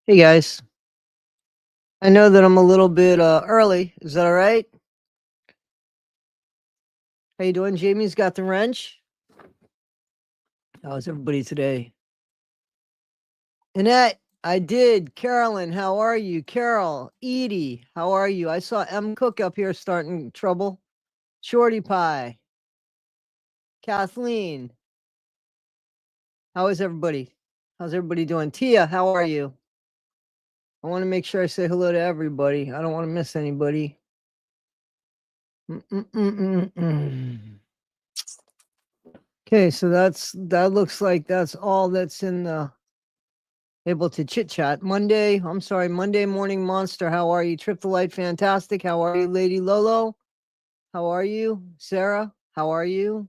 Hey guys, I know that I'm a little bit early. Is that all right? How you doing? Jamie's got the wrench. How's everybody today? Annette, I did. Carolyn, how are you? Carol, Edie, how are you? I saw M. Cook up here starting trouble. Shorty Pie, Kathleen, how is everybody? How's everybody doing? Tia, how are you? I want to make sure I say hello to everybody. I don't want to miss anybody. Okay, so that looks like that's all that's in the able to chit chat. Monday morning monster. How are you? Trip the light, fantastic. How are you, Lady Lolo? How are you, Sarah? How are you?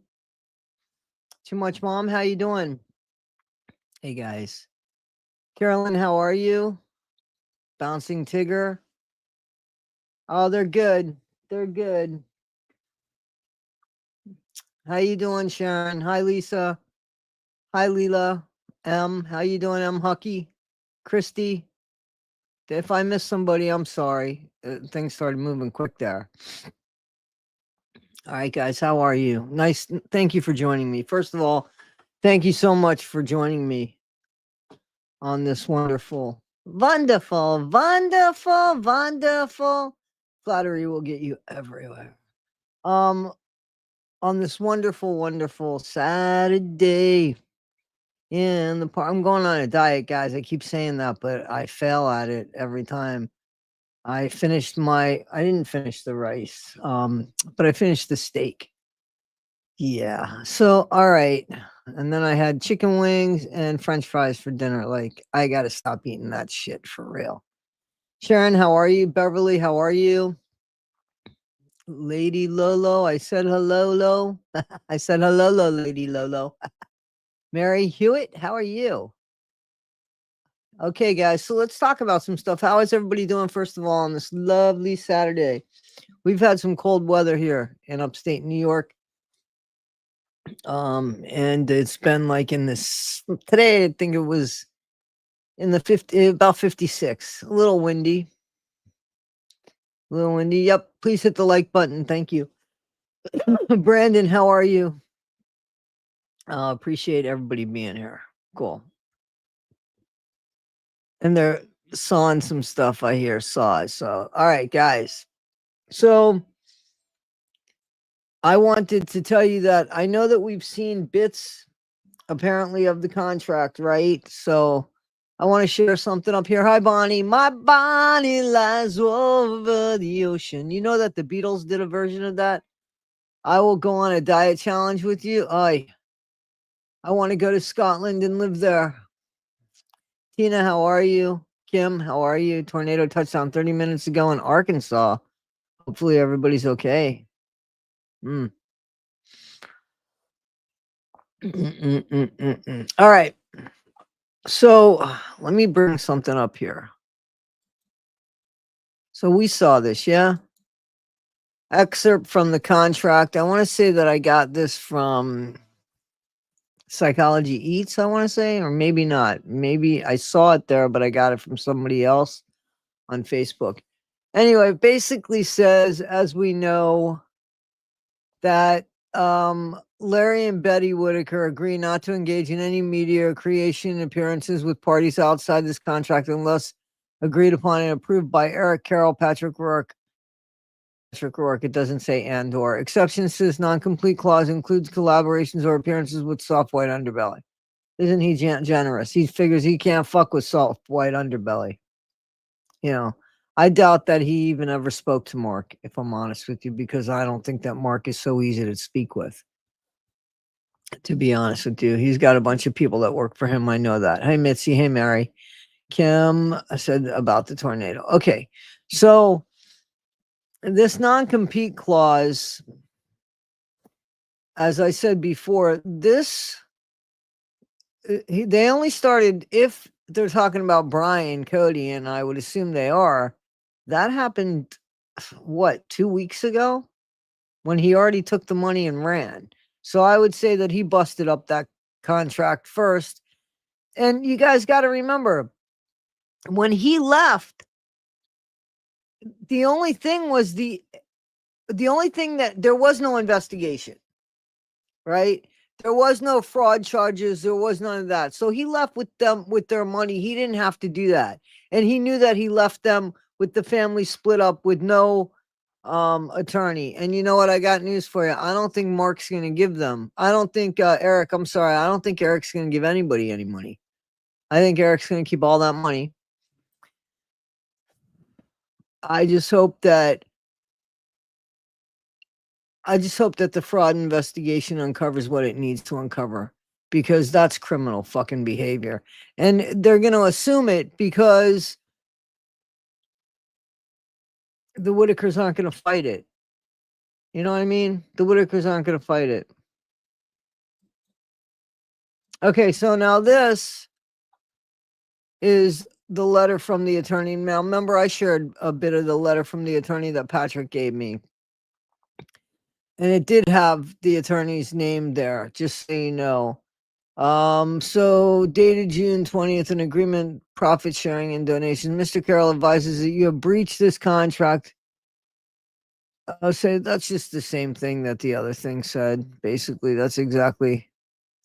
Too much, Mom. How you doing? Hey guys, Carolyn, how are you? Bouncing Tigger. Oh, they're good. They're good. How you doing, Sharon? Hi, Lisa. Hi, Leela. M. How you doing, M. Hucky? Christy. If I missed somebody, I'm sorry. Things started moving quick there. All right, guys, how are you? Nice. Thank you for joining me. First of all, thank you so much for joining me on this wonderful, flattery will get you everywhere. On this wonderful Saturday in the park. I'm going on a diet, guys. I keep saying that, but I fail at it every time. I didn't finish the rice, but I finished the steak. Yeah. So, all right. And then I had chicken wings and french fries for dinner. Like, I got to stop eating that shit for real. Sharon, how are you? Beverly, how are you? Lady Lolo, I said hello, Lo. I said hello, Lady Lolo. Mary Hewitt, how are you? Okay, guys. So let's talk about some stuff. How is everybody doing, first of all, on this lovely Saturday? We've had some cold weather here in upstate New York. And it's been like in this today, I think it was in the 50, about 56, a little windy. Yep. Please hit the like button. Thank you. Brandon, how are you? Appreciate everybody being here. Cool. And they're sawing some stuff I hear. So, all right, guys. So I wanted to tell you that I know that we've seen bits apparently of the contract, right? So I want to share something up here. Hi, Bonnie. My Bonnie lies over the ocean. You know that the Beatles did a version of that? I will go on a diet challenge with you. I want to go to Scotland and live there. Tina, how are you? Kim, how are you? Tornado touchdown 30 minutes ago in Arkansas. Hopefully everybody's okay. All right. So let me bring something up here. So we saw this, yeah? Excerpt from the contract. I want to say that I got this from Psychology Eats, I want to say, or maybe not. Maybe I saw it there, but I got it from somebody else on Facebook. Anyway, it basically says, as we know, that Larry and Betty Whittaker agree not to engage in any media creation appearances with parties outside this contract unless agreed upon and approved by Eric Carroll, Patrick Rourke. It doesn't say and or. Exceptions to this non-complete clause includes collaborations or appearances with soft white underbelly. Isn't he generous? He figures he can't fuck with soft white underbelly. You know, I doubt that he even ever spoke to Mark, if I'm honest with you, because I don't think that Mark is so easy to speak with. To be honest with you, he's got a bunch of people that work for him. I know that. Hey, Mitzi. Hey, Mary. Kim, I said about the tornado. Okay. So this non-compete clause, as I said before, they only started, if they're talking about Brian, Cody, and I would assume they are, that happened, what, 2 weeks ago? When he already took the money and ran. So I would say that he busted up that contract first. And you guys got to remember, when he left, the only thing that there was no investigation, right? There was no fraud charges. There was none of that. So he left with them with their money. He didn't have to do that. And he knew that he left them with the family split up with no attorney. And you know what? I got news for you. I don't think Mark's going to give them. I don't think Eric, I'm sorry. I don't think Eric's going to give anybody any money. I think Eric's going to keep all that money. I just hope that the fraud investigation uncovers what it needs to uncover, because that's criminal fucking behavior. And they're going to assume it because the Whittakers aren't going to fight it. You know what I mean? The Whittakers aren't going to fight it. Okay, so now this is the letter from the attorney. Now, remember, I shared a bit of the letter from the attorney that Patrick gave me. And it did have the attorney's name there, just so you know. So dated June 20th, an agreement, profit sharing and donations. Mr. Carroll advises that you have breached this contract. I'll say that's just the same thing that the other thing said. Basically, that's exactly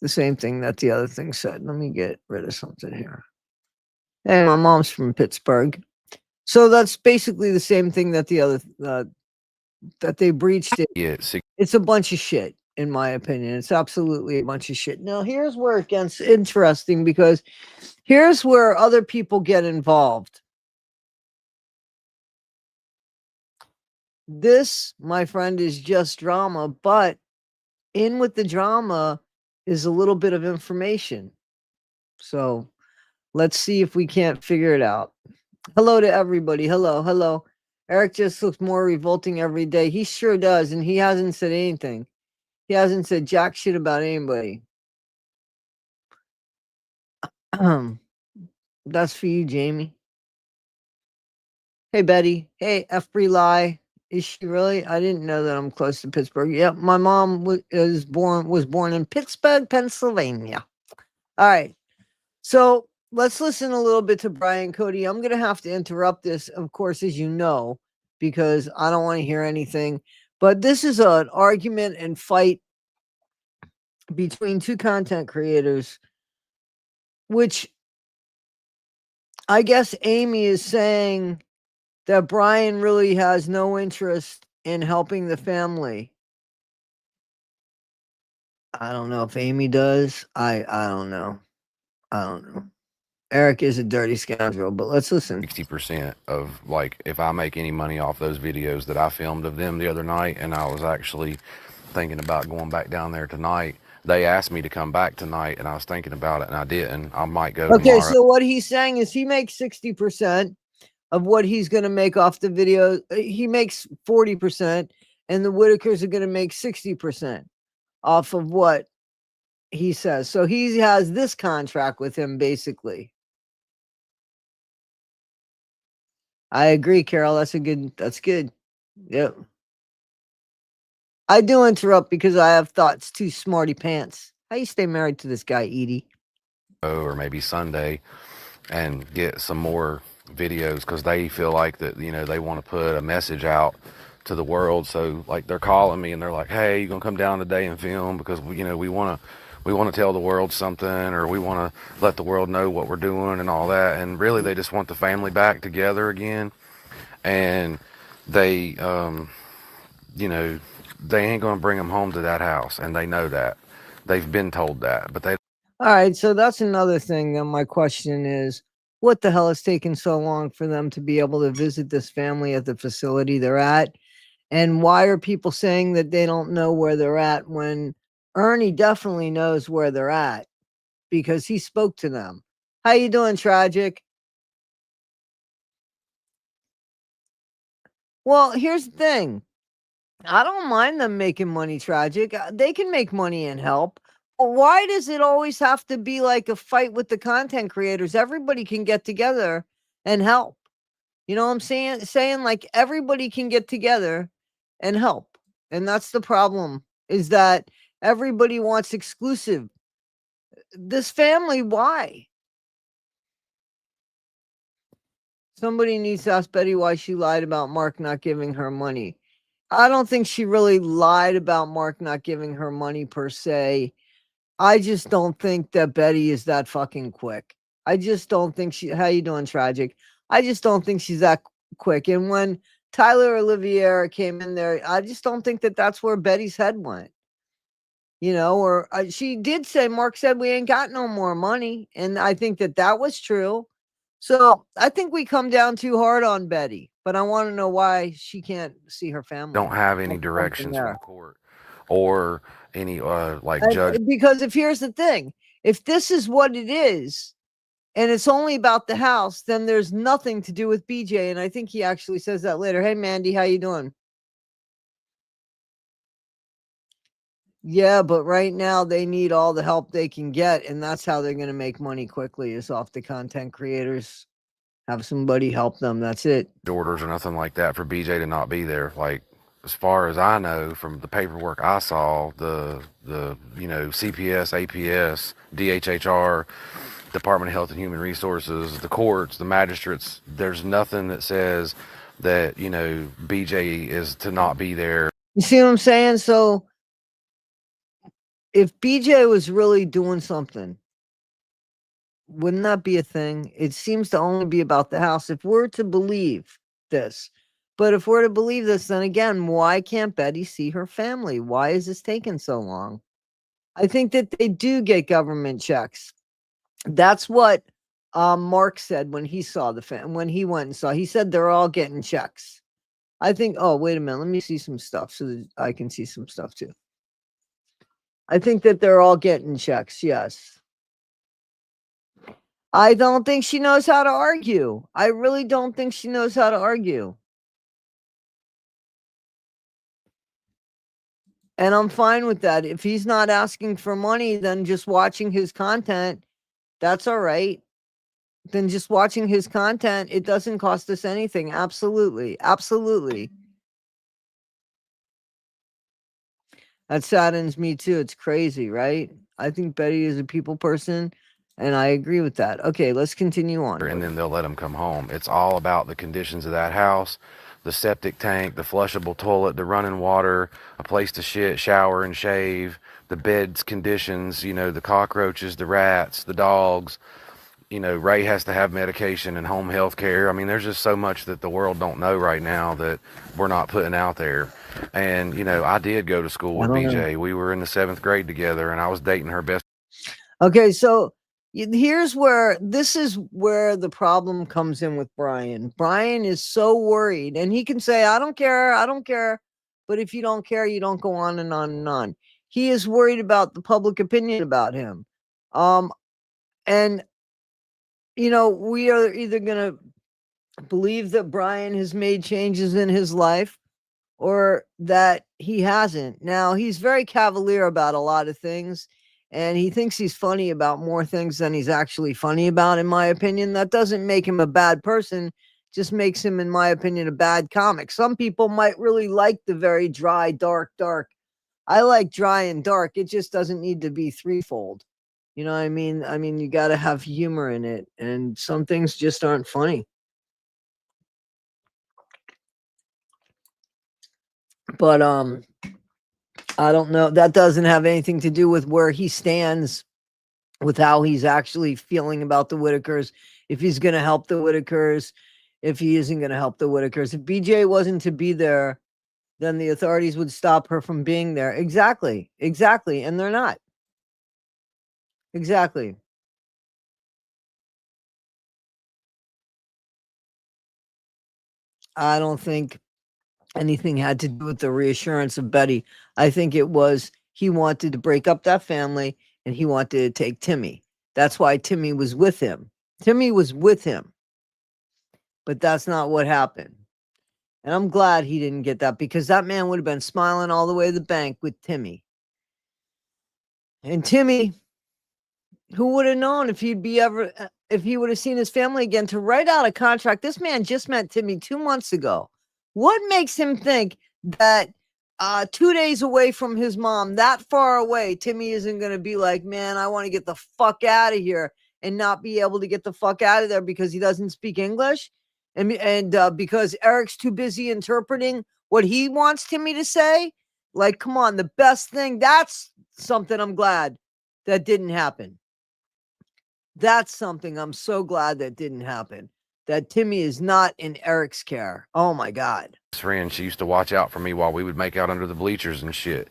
the same thing that the other thing said. Let me get rid of something here. Hey, my mom's from Pittsburgh. So that's basically the same thing that the other, that they breached it. Yeah, It's a bunch of shit, in my opinion. It's absolutely a bunch of shit. Now, here's where it gets interesting, because here's where other people get involved. This, my friend, is just drama, but in with the drama is a little bit of information. So let's see if we can't figure it out. Hello to everybody. Hello, hello. Eric just looks more revolting every day. He sure does, and he hasn't said anything. He hasn't said jack shit about anybody. That's for you, Jamie. Hey, Betty. Hey, F. Lie. Is she really? I didn't know that I'm close to Pittsburgh. Yep, my mom was born in Pittsburgh, Pennsylvania. All right. So let's listen a little bit to Brian Cody. I'm gonna have to interrupt this, of course, as you know, because I don't want to hear anything. But this is an argument and fight between two content creators, which I guess Amy is saying that Brian really has no interest in helping the family. I don't know if Amy does. I don't know. I don't know. Eric is a dirty scoundrel, but let's listen. 60% of, like, if I make any money off those videos that I filmed of them the other night, and I was actually thinking about going back down there tonight. They asked me to come back tonight, and I was thinking about it, and I didn't. I might go tomorrow. So what he's saying is he makes 60% of what he's going to make off the video. He makes 40%, and the Whittakers are going to make 60% off of what he says. So he has this contract with him, basically. I agree, Carol. That's good. Yep. I do interrupt because I have thoughts too, smarty pants. How you stay married to this guy, Edie? Or maybe Sunday, and get some more videos, because they feel like that, you know, they want to put a message out to the world. So, like, they're calling me and they're like, hey, you gonna come down today and film, because we want to tell the world something, or we want to let the world know what we're doing and all that. And really, they just want the family back together again. And they they ain't gonna bring them home to that house, and they know that. They've been told that, but they. All right, so that's another thing. Then my question is, what the hell is taking so long for them to be able to visit this family at the facility they're at? And why are people saying that they don't know where they're at when Ernie definitely knows where they're at because he spoke to them? How you doing, Tragic? Well, here's the thing. I don't mind them making money, Tragic. They can make money and help. But why does it always have to be like a fight with the content creators? Everybody can get together and help. You know what I'm saying? Saying like everybody can get together and help. And that's the problem, is that everybody wants exclusive. This family, why? Somebody needs to ask Betty why she lied about Mark not giving her money. I don't think she really lied about Mark not giving her money per se. I just don't think that Betty is that fucking quick. I just don't think how you doing, Tragic? I just don't think she's that quick. And when Tyler Olivier came in there, I just don't think that that's where Betty's head went. You know, or she did say, Mark said, we ain't got no more money. And I think that that was true. So I think we come down too hard on Betty, but I want to know why she can't see her family. Don't have any directions from the court or any judge. Because if here's the thing, if this is what it is, and it's only about the house, then there's nothing to do with BJ. And I think he actually says that later. Hey, Mandy, how you doing? Yeah, but right now they need all the help they can get, and that's how they're going to make money quickly is off the content creators. Have somebody help them. That's it. Orders or nothing like that for BJ to not be there. Like, as far as I know from the paperwork I saw, the CPS, APS, DHHR, Department of Health and Human Resources, the courts, the magistrates, there's nothing that says that, BJ is to not be there. You see what I'm saying? So if BJ was really doing something, wouldn't that be a thing? It seems to only be about the house. If we're to believe this, but if we're to believe this, then again, why can't Betty see her family? Why is this taking so long? I think that they do get government checks. That's what Mark said when he saw when he went and saw. He said they're all getting checks. I think, oh, wait a minute. Let me see some stuff so that I can see some stuff too. I think that they're all getting checks, yes. I don't think she knows how to argue. I really don't think she knows how to argue. And I'm fine with that. If he's not asking for money, then just watching his content, that's all right. Then just watching his content, it doesn't cost us anything. Absolutely. Absolutely. That saddens me too. It's crazy, right? I think Betty is a people person, and I agree with that. Okay, let's continue on. And then they'll let them come home. It's all about the conditions of that house, the septic tank, the flushable toilet, the running water, a place to shit, shower, and shave, the bed's conditions, the cockroaches, the rats, the dogs. Ray has to have medication and home health care. I mean, there's just so much that the world don't know right now that we're not putting out there. And, I did go to school with BJ. We were in the 7th grade together, and I was dating her best. Okay, so this is where the problem comes in with Brian. Brian is so worried, and he can say, I don't care. But if you don't care, you don't go on and on and on. He is worried about the public opinion about him. And we are either going to believe that Brian has made changes in his life or that he hasn't. Now, he's very cavalier about a lot of things, and he thinks he's funny about more things than he's actually funny about, in my opinion. That doesn't make him a bad person, just makes him, in my opinion, a bad comic. Some people might really like the very dry, dark. I like dry and dark. It just doesn't need to be threefold. You know what I mean? I mean, you got to have humor in it, and some things just aren't funny. But I don't know. That doesn't have anything to do with where he stands with how he's actually feeling about the Whittakers, if he's going to help the Whittakers, if he isn't going to help the Whittakers. If BJ wasn't to be there, then the authorities would stop her from being there. Exactly. And they're not. Exactly. I don't think anything had to do with the reassurance of Betty. I think it was he wanted to break up that family and he wanted to take Timmy. That's why Timmy was with him. But that's not what happened. And I'm glad he didn't get that, because that man would have been smiling all the way to the bank with Timmy. And Timmy, who would have known if he would have seen his family again, to write out a contract? This man just met Timmy 2 months ago. What makes him think that 2 days away from his mom, that far away, Timmy isn't going to be like, man, I want to get the fuck out of here, and not be able to get the fuck out of there because he doesn't speak English? And because Eric's too busy interpreting what he wants Timmy to say, like, come on, the best thing, that's something I'm glad that didn't happen. That's something I'm so glad that didn't happen. That Timmy is not in Eric's care. Oh my God. Friend, she used to watch out for me while we would make out under the bleachers and shit.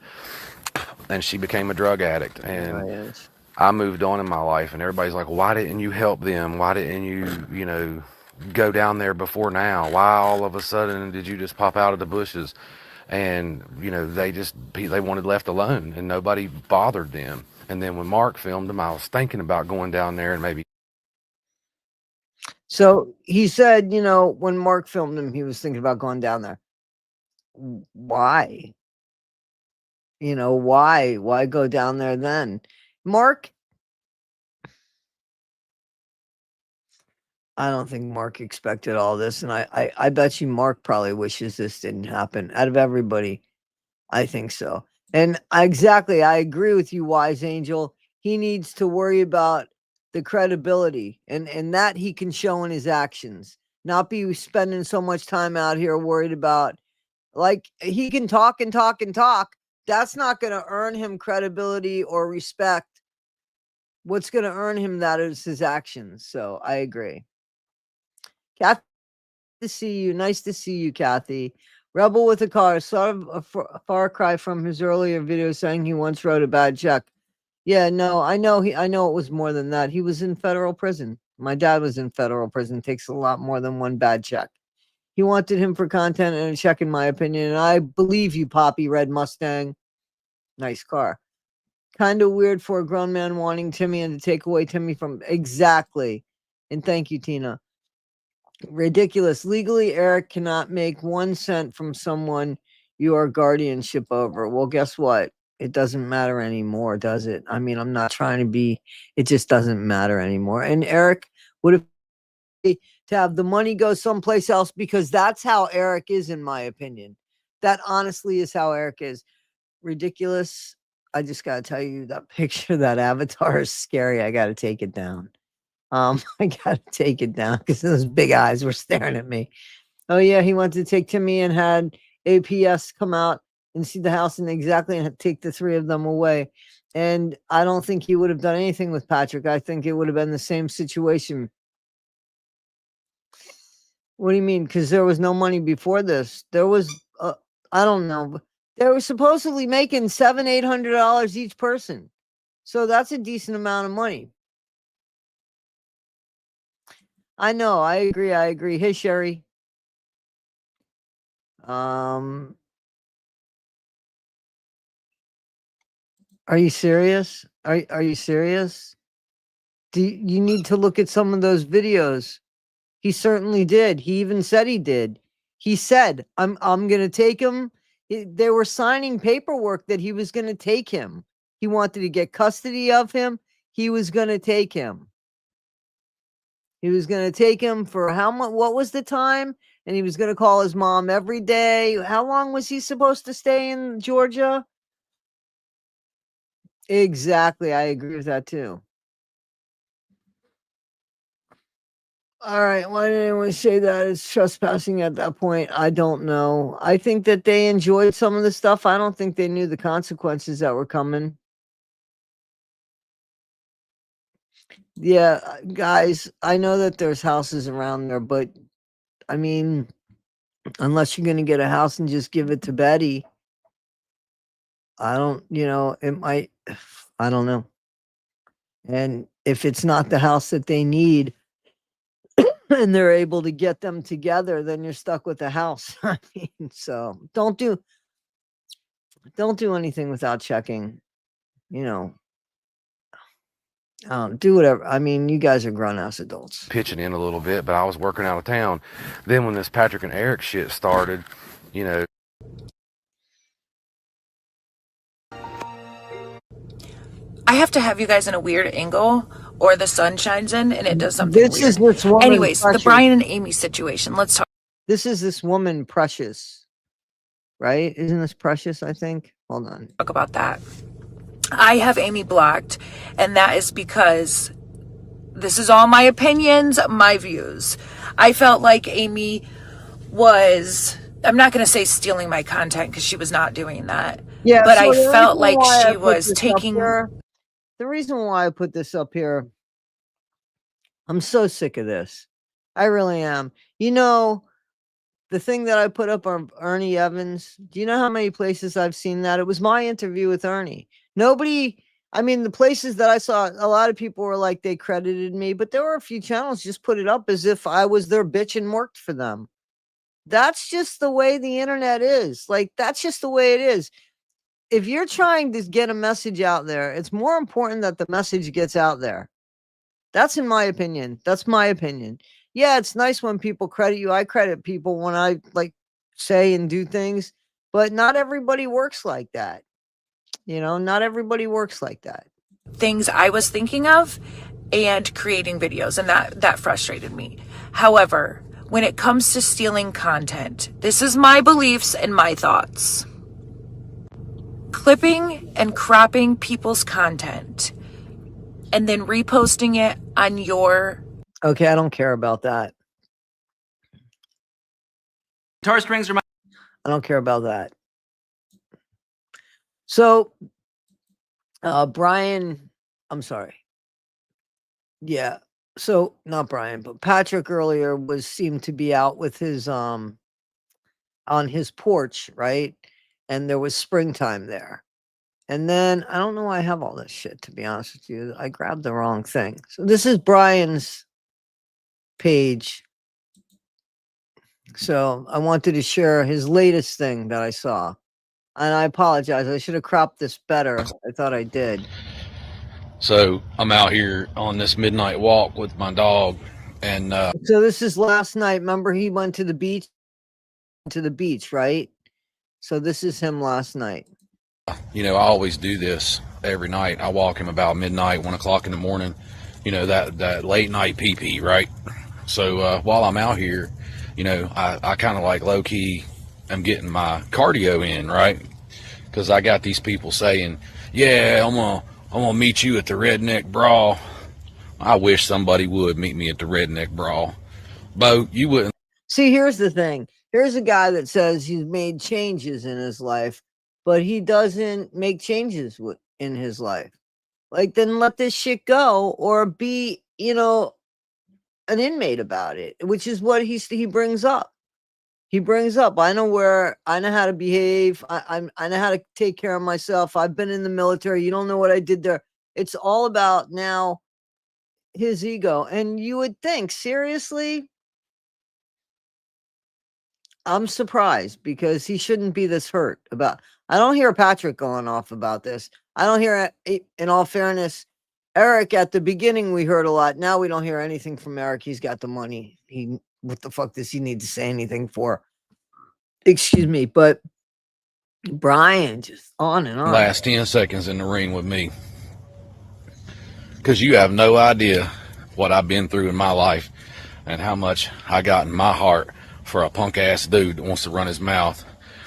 And she became a drug addict. And I moved on in my life, and everybody's like, why didn't you help them? Why didn't you, go down there before now? Why all of a sudden did you just pop out of the bushes? And, they wanted left alone, and nobody bothered them. And then when Mark filmed them, I was thinking about going down there and maybe. So he said, when Mark filmed him, he was thinking about going down there. Why? Why go down there then? Mark, I don't think Mark expected all this. And I bet you Mark probably wishes this didn't happen. Out of everybody, I think so. And I agree with you, Wise Angel. He needs to worry about the credibility and that he can show in his actions, not be spending so much time out here worried about, like, he can talk and talk and talk. That's not going to earn him credibility or respect. What's going to earn him that is his actions. So I agree. Kathy, to see you. Nice to see you, Kathy. Rebel with a car, sort of a far cry from his earlier video saying he once wrote a bad check. Yeah, no, I know it was more than that. He was in federal prison. My dad was in federal prison. Takes a lot more than one bad check. He wanted him for content and a check, in my opinion. And I believe you, Poppy Red Mustang. Nice car. Kind of weird for a grown man wanting Timmy and to take away Timmy from. Exactly. And thank you, Tina. Ridiculous. Legally, Eric cannot make 1 cent from someone you are guardianship over. Well, guess what? It doesn't matter anymore, does it? I mean, I'm not trying to be, it just doesn't matter anymore. And Eric would have to have the money go someplace else, because that's how Eric is, in my opinion. That honestly is how Eric is. Ridiculous. I just got to tell you, that picture, that avatar is scary. I got to take it down. I got to take it down because those big eyes were staring at me. Oh, yeah, he wanted to take Timmy and had APS come out and see the house and take the 3 of them away. And I don't think he would have done anything with Patrick. I think it would have been the same situation. What do you mean? Because there was no money before this. There was, I don't know. They were supposedly making $700-800 each person. So that's a decent amount of money. I know. I agree. Hey, Sherry. Are you serious? Are you serious? You need to look at some of those videos. He certainly did. He even said he did. He said, I'm going to take him. They were signing paperwork that he was going to take him. He wanted to get custody of him. He was going to take him. He was going to take him for how much? What was the time? And he was going to call his mom every day. How long was he supposed to stay in Georgia? Exactly. I agree with that too. All right. Why did anyone say that it's trespassing at that point? I don't know. I think that they enjoyed some of the stuff. I don't think they knew the consequences that were coming. Yeah, guys, I know that there's houses around there, but I mean, unless you're going to get a house and just give it to Betty, I don't, it might, I don't know. And if it's not the house that they need and they're able to get them together, then you're stuck with the house. I mean, so don't do anything without checking, do whatever. I mean, you guys are grown-ass adults. Pitching in a little bit, but I was working out of town. Then when this Patrick and Eric shit started, I have to have you guys in a weird angle, or the sun shines in and it does something This weird. is this woman. Anyways, Precious. the Brian and Amy situation. Let's talk. This is this woman, Precious, right? Isn't this Precious? I think. Hold on. Talk about that. I have Amy blocked, and that is because this is all my opinions, my views. I felt like Amy was, I'm not going to say stealing my content because she was not doing that. Yeah, But so I the felt reason like why I she put was this up taking. here, the reason why I put this up here, I'm so sick of this. I really am. You know, the thing that I put up on Ernie Evans, do you know how many places I've seen that? It was my interview with Ernie. Nobody, I mean, the places that I saw, a lot of people were like, they credited me, but there were a few channels just put it up as if I was their bitch and worked for them. That's just the way the internet is. Like, that's just the way it is. If you're trying to get a message out there, it's more important that the message gets out there. That's in my opinion. That's my opinion. Yeah, it's nice when people credit you. I credit people when I like say and do things, but not everybody works like that. You know, not everybody works like that. Things I was thinking of and creating videos, and that frustrated me. However, when it comes to stealing content, this is my beliefs and my thoughts. Clipping and cropping people's content and then reposting it on your. Okay, I don't care about that. Guitar strings are my. I don't care about that. So, Brian, I'm sorry. Yeah. So not Brian, but Patrick earlier seemed to be out with his on his porch, right? And there was springtime there. And then I don't know why I have all this shit, to be honest with you. I grabbed the wrong thing. So this is Brian's page. So I wanted to share his latest thing that I saw. And I apologize. I should have cropped this better. I thought I did. So I'm out here on this midnight walk with my dog, and So this is last night. Remember, he went to the beach, right? So this is him last night. you know, I always do this every night. I walk him about midnight, 1 o'clock in the morning. You know, that late night pee, right? So while I'm out here, you know, I kind of like low key, I'm getting my cardio in, right? Because I got these people saying, "Yeah, I'm gonna meet you at the Redneck Brawl." I wish somebody would meet me at the Redneck Brawl. Bo, you wouldn't. See, here's the thing. Here's a guy that says he's made changes in his life, but he doesn't make changes in his life. Like, then let this shit go, or be, you know, an inmate about it, which is what he brings up. He brings up, I know how to behave. I know how to take care of myself. I've been in the military. You don't know what I did there. It's all about now his ego. And you would think, seriously, I'm surprised, because he shouldn't be this hurt about. I don't hear Patrick going off about this. I don't hear, in all fairness, Eric, at the beginning we heard a lot. Now we don't hear anything from Eric. He's got the money. What the fuck does he need to say anything for? Excuse me, but Brian just on and on. Last 10 seconds in the ring with me, because you have no idea what I've been through in my life and how much I got in my heart for a punk ass dude that wants to run his mouth.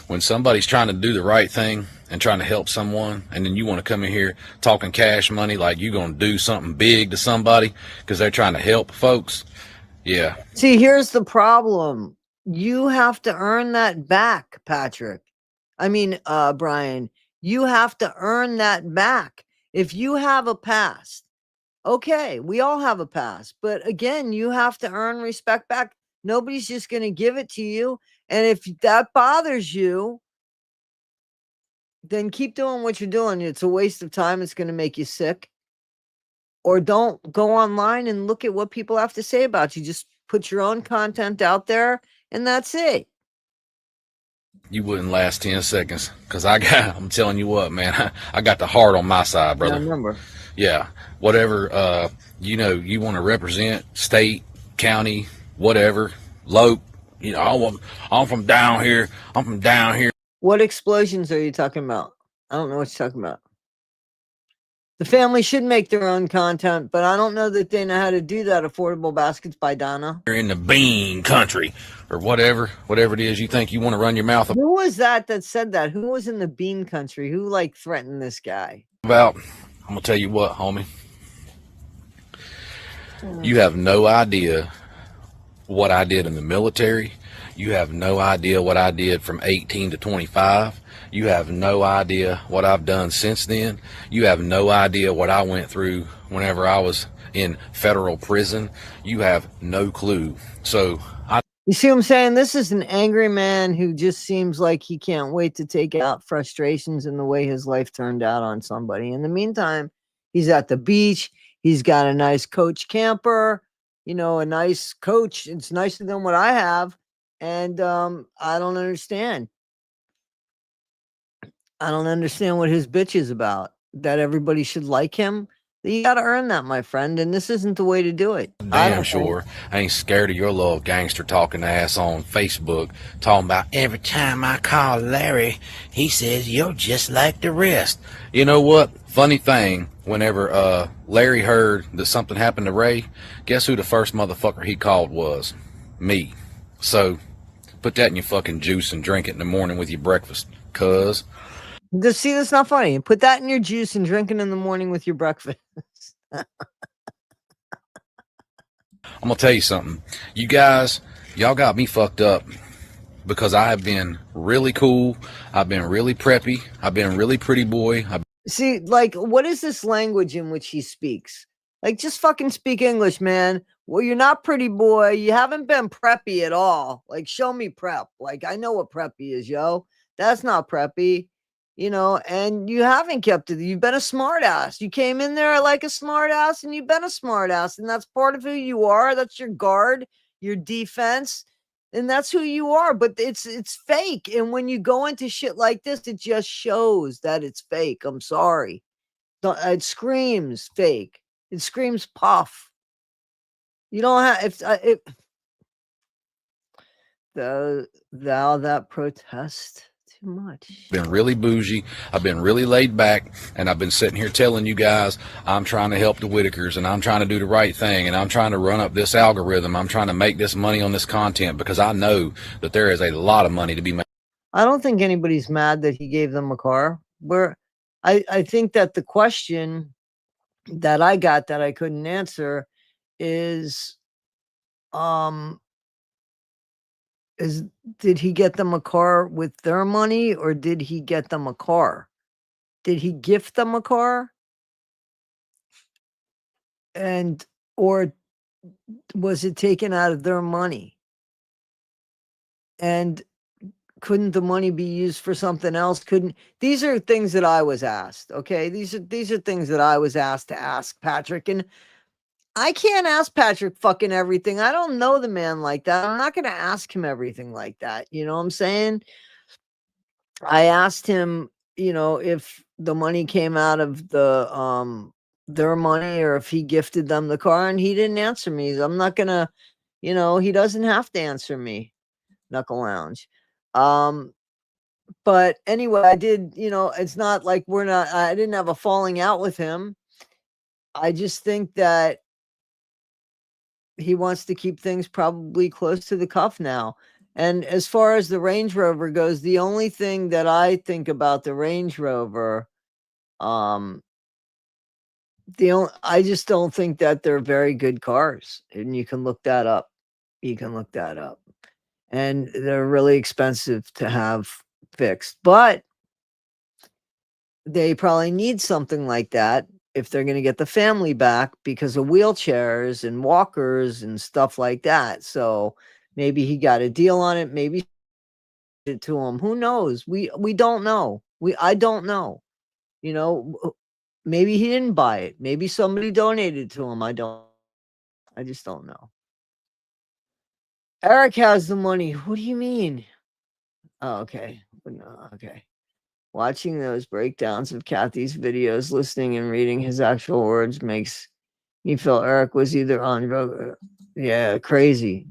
When somebody's trying to do the right thing and trying to help someone, and then you want to come in here talking cash money like you're going to do something big to somebody because they're trying to help folks. Yeah. See, here's the problem. You have to earn that back, Patrick. I mean, Brian, you have to earn that back. If you have a past, okay, we all have a past, but again, you have to earn respect back. Nobody's just going to give it to you. And if that bothers you, then keep doing what you're doing. It's a waste of time. It's going to make you sick. Or don't go online and look at what people have to say about you. Just put your own content out there, and that's it. You wouldn't last 10 seconds because I'm telling you what, man, I got the heart on my side, brother. Yeah, I remember. Yeah. Whatever, you know, you want to represent, state, county, whatever, local, you know, I'm from down here. I'm from down here. What explosions are you talking about? I don't know what you're talking about. The family should make their own content, but I don't know that they know how to do that. Affordable Baskets by Donna. You're in the bean country or whatever it is you think you want to run your mouth Who was that said that? Who was in the bean country? Who like threatened this guy? about. I'm going to tell you what, homie. You have no idea what I did in the military. You have no idea what I did from 18 to 25. You have no idea what I've done since then. You have no idea what I went through whenever I was in federal prison. You have no clue. So You see what I'm saying? This is an angry man who just seems like he can't wait to take out frustrations in the way his life turned out on somebody. In the meantime, he's at the beach. He's got a nice coach camper, you know, a nice coach. It's nicer than what I have. And I don't understand. I don't understand what his bitch is about. That everybody should like him. You got to earn that, my friend. And this isn't the way to do it. damn sure I ain't scared of your little gangster talking ass on Facebook talking about every time I call Larry, he says you're just like the rest. You know what? Funny thing, whenever Larry heard that something happened to Ray, guess who the first motherfucker he called was? Me. So put that in your fucking juice and drink it in the morning with your breakfast, cuz. Just see, that's not funny. Put that in your juice and drink it in the morning with your breakfast. I'm gonna tell you something. You guys, y'all got me fucked up because I have been really cool. I've been really preppy. I've been really pretty boy. See, like, what is this language in which he speaks? Like, just fucking speak English, man. Well, you're not pretty boy. You haven't been preppy at all. Like, show me prep. Like, I know what preppy is, yo. That's not preppy. You know, and you haven't kept it. You've been a smart ass. You came in there like a smart ass and you've been a smart ass. And that's part of who you are. That's your guard, your defense. And that's who you are. But it's fake. And when you go into shit like this, it just shows that it's fake. I'm sorry. It screams fake. It screams puff. You don't have thou that protest too much. Been really bougie. I've been really laid back, and I've been sitting here telling you guys I'm trying to help the Whittakers, and I'm trying to do the right thing, and I'm trying to run up this algorithm. I'm trying to make this money on this content because I know that there is a lot of money to be made. I don't think anybody's mad that he gave them a car. I think that the question that I got that I couldn't answer is did he get them a car with their money or did he get them a car? Did he gift them a car? Or was it taken out of their money? And couldn't the money be used for something else? These are things that I was asked. Okay. These are things that I was asked to ask Patrick. And I can't ask Patrick fucking everything. I don't know the man like that. I'm not going to ask him everything like that. You know what I'm saying? I asked him, you know, if the money came out of their money or if he gifted them the car, and he didn't answer me. I'm not going to, you know, he doesn't have to answer me. Knuckle Lounge. But anyway, I did, you know, it's not like I didn't have a falling out with him. I just think that he wants to keep things probably close to the cuff now. And as far as the Range Rover goes, the only thing that I think about the Range Rover, I just don't think that they're very good cars. And you can look that up. And they're really expensive to have fixed. But they probably need something like that if they're going to get the family back because of wheelchairs and walkers and stuff like that. So maybe he got a deal on it. Maybe it to him. Who knows? We don't know. I don't know. You know, maybe he didn't buy it. Maybe somebody donated to him. I just don't know. Eric has the money. What do you mean? Oh, okay. No, okay. Watching those breakdowns of Kathy's videos, listening and reading his actual words makes me feel Eric was either on drug. Yeah, crazy.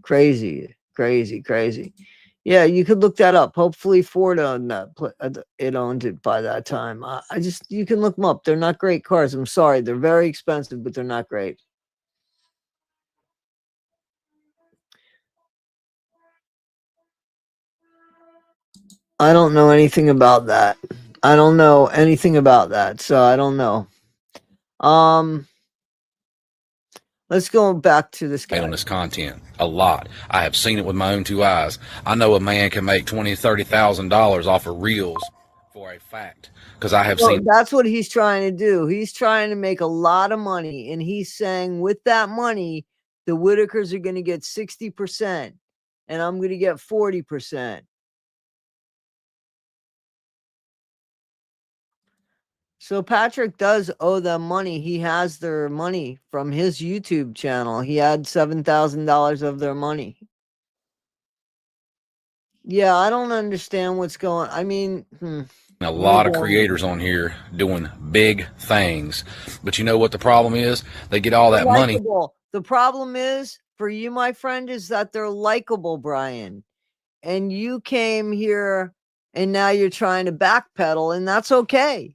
Yeah, you could look that up. Hopefully Ford owned that. It owned it by that time. You can look them up. They're not great cars. I'm sorry. They're very expensive, but they're not great. I don't know anything about that. So I don't know. let's go back to this guy. On this content a lot. I have seen it with my own 2 eyes. I know a man can make $20,000-$30,000 off of reels for a fact, because I have seen. That's what he's trying to do. He's trying to make a lot of money, and he's saying with that money, the Whittakers are going to get 60%, and I'm going to get 40%. So Patrick does owe them money. He has their money from his YouTube channel. He had $7,000 of their money. Yeah, I don't understand what's going. I mean, a lot of creators on here doing big things, but you know what the problem is? They get all that money. The problem is for you, my friend, is that they're likable, Brian. And you came here and now you're trying to backpedal, and that's okay.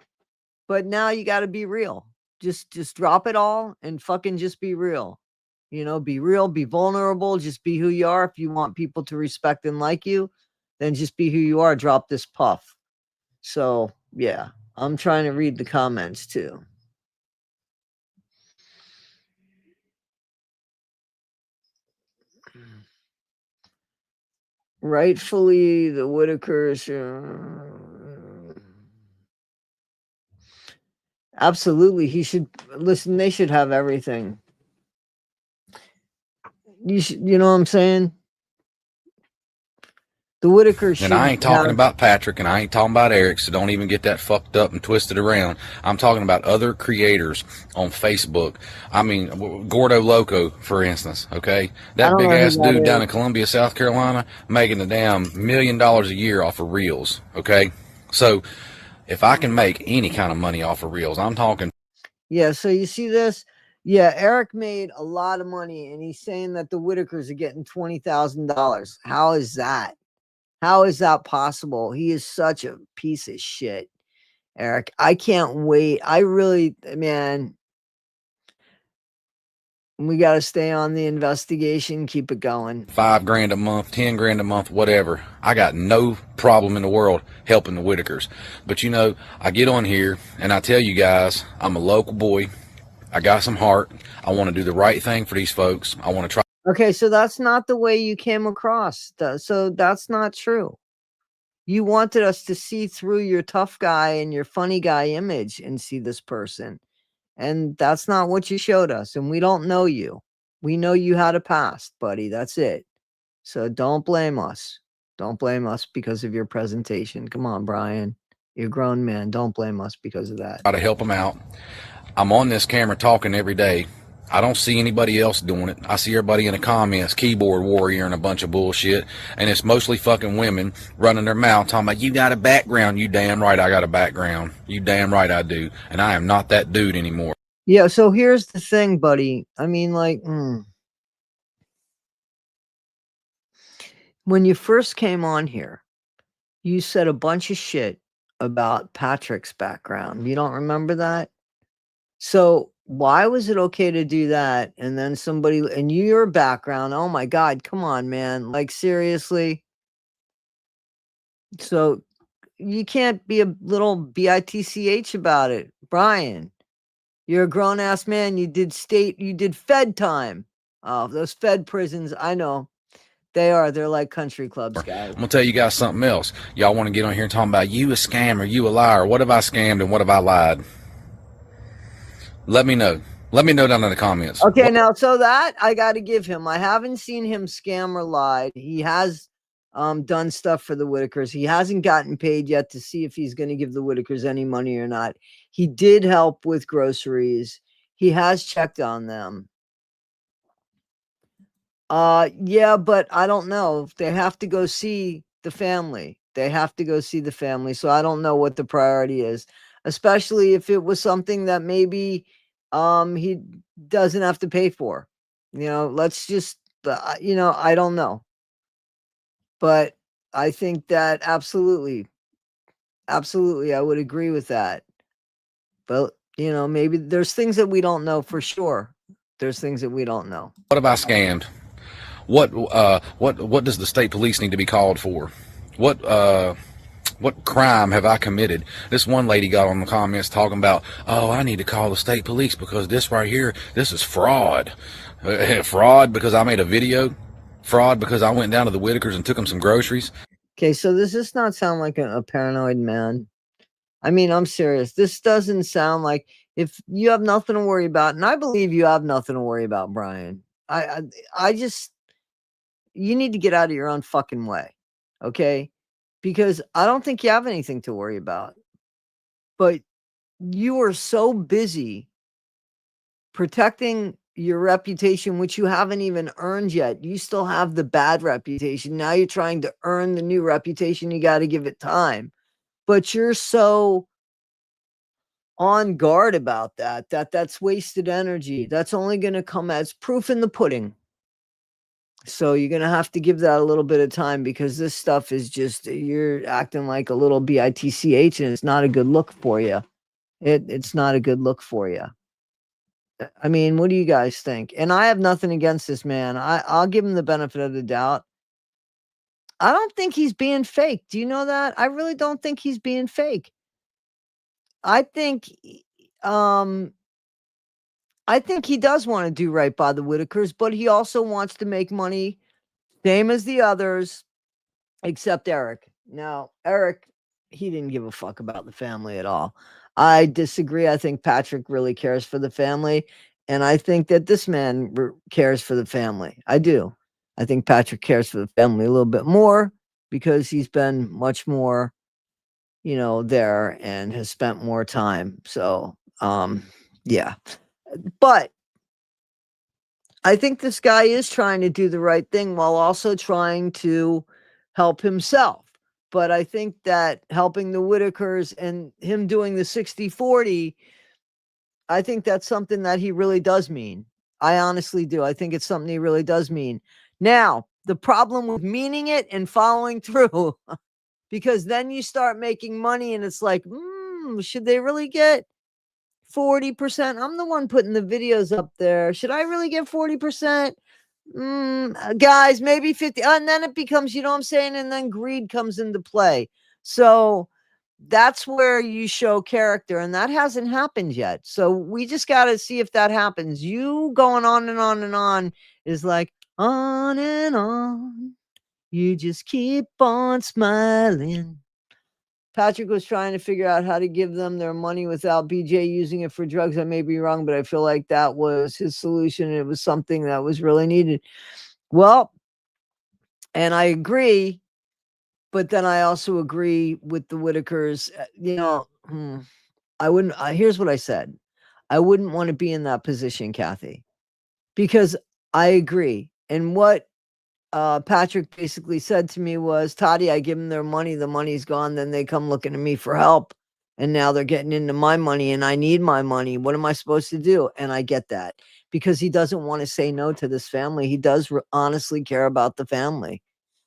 But now you got to be real. Just drop it all and fucking just be real. You know, be real, be vulnerable, just be who you are. If you want people to respect and like you, then just be who you are. Drop this puff. So, yeah, I'm trying to read the comments too. Rightfully, the Whittakers absolutely. He should listen. They should have everything. You know what I'm saying? The Whittakers. And I ain't talking about Patrick, and I ain't talking about Eric, so don't even get that fucked up and twisted around. I'm talking about other creators on Facebook. I mean, Gordo Loco, for instance, okay? That big-ass dude down in Columbia, South Carolina, making a damn $1 million a year off of reels, okay? So if I can make any kind of money off of reels, I'm talking. Yeah, so you see this? Yeah, Eric made a lot of money, and he's saying that the Whittakers are getting $20,000. How is that? How is that possible? He is such a piece of shit, Eric. I can't wait. I really, man, we got to stay on the investigation, keep it going. $5,000 a month, $10,000 a month, whatever. I got no problem in the world helping the Whittakers. But you know, I get on here and I tell you guys, I'm a local boy. I got some heart. I want to do the right thing for these folks. I want to try. Okay, so that's not the way you came across. So that's not true. You wanted us to see through your tough guy and your funny guy image and see this person. And that's not what you showed us. And we don't know you. We know you had a past, buddy. That's it. So don't blame us. Don't blame us because of your presentation. Come on, Brian. You're a grown man. Don't blame us because of that. Try to help them out. I'm on this camera talking every day. I don't see anybody else doing it. I see everybody in the comments, keyboard warrior and a bunch of bullshit. And it's mostly fucking women running their mouth talking about, you got a background. You damn right I got a background. You damn right I do. And I am not that dude anymore. Yeah, so here's the thing, buddy. I mean, like, when you first came on here, you said a bunch of shit about Patrick's background. You don't remember that? So why was it okay to do that? And then somebody, and your background, oh my God, come on, man. Like, seriously? So you can't be a little bitch about it. Brian, you're a grown-ass man. You did Fed time. Oh, those Fed prisons, I know. They're like country clubs, guys. I'm gonna tell you guys something else. Y'all want to get on here and talk about you a scammer, you a liar. What have I scammed and what have I lied? Let me know. Let me know down in the comments. Okay, now, so that I got to give him. I haven't seen him scam or lied. He has done stuff for the Whittakers. He hasn't gotten paid yet to see if he's going to give the Whittakers any money or not. He did help with groceries. He has checked on them. Yeah, but I don't know. They have to go see the family. They have to go see the family. So I don't know what the priority is, especially if it was something that maybe he doesn't have to pay for. You know, let's just, I don't know. But I think that absolutely, I would agree with that. But, maybe there's things that we don't know for sure. There's things that we don't know. What have I scammed? What does the state police need to be called for? What crime have I committed? This one lady got on the comments talking about, oh, I need to call the state police because this right here, this is fraud. Fraud because I made a video. Fraud because I went down to the Whittakers and took them some groceries. Okay, so does this not sound like a paranoid man? I mean, I'm serious. This doesn't sound like, if you have nothing to worry about, and I believe you have nothing to worry about, Brian. I just, you need to get out of your own fucking way, okay? Because I don't think you have anything to worry about. But you are so busy protecting your reputation, which you haven't even earned yet. You still have the bad reputation. Now you're trying to earn the new reputation. You got to give it time. But you're so on guard about that's wasted energy. That's only going to come as proof in the pudding. So you're going to have to give that a little bit of time, because this stuff is just, you're acting like a little bitch, and it's not a good look for you. It's not a good look for you. I mean, what do you guys think? And I have nothing against this man. I'll give him the benefit of the doubt. I don't think he's being fake. Do you know that? I really don't think he's being fake. I think I think he does want to do right by the Whittakers, but he also wants to make money, same as the others, except Eric. Now, Eric, he didn't give a fuck about the family at all. I disagree. I think Patrick really cares for the family, and I think that this man cares for the family. I do. I think Patrick cares for the family a little bit more, because he's been much more, there, and has spent more time. So, yeah. But I think this guy is trying to do the right thing while also trying to help himself. But I think that helping the Whittakers and him doing the 60-40, I think that's something that he really does mean. I honestly do. I think it's something he really does mean. Now, the problem with meaning it and following through, because then you start making money and it's like, should they really get 40%? I'm the one putting the videos up there. Should I really get 40%? Guys, maybe 50. And then it becomes, you know what I'm saying? And then greed comes into play. So that's where you show character, and that hasn't happened yet. So we just got to see if that happens. You going on and on and on is like on and on. You just keep on smiling. Patrick was trying to figure out how to give them their money without BJ using it for drugs. I may be wrong, but I feel like that was his solution. And it was something that was really needed. Well, and I agree, but then I also agree with the Whittakers. I wouldn't, here's what I said. I wouldn't want to be in that position, Kathy, because I agree. And what Patrick basically said to me was, Toddy, I give them their money, the money's gone, then they come looking to me for help, and now they're getting into my money, and I need my money. What am I supposed to do? And I get that, because he doesn't want to say no to this family. He does honestly care about the family.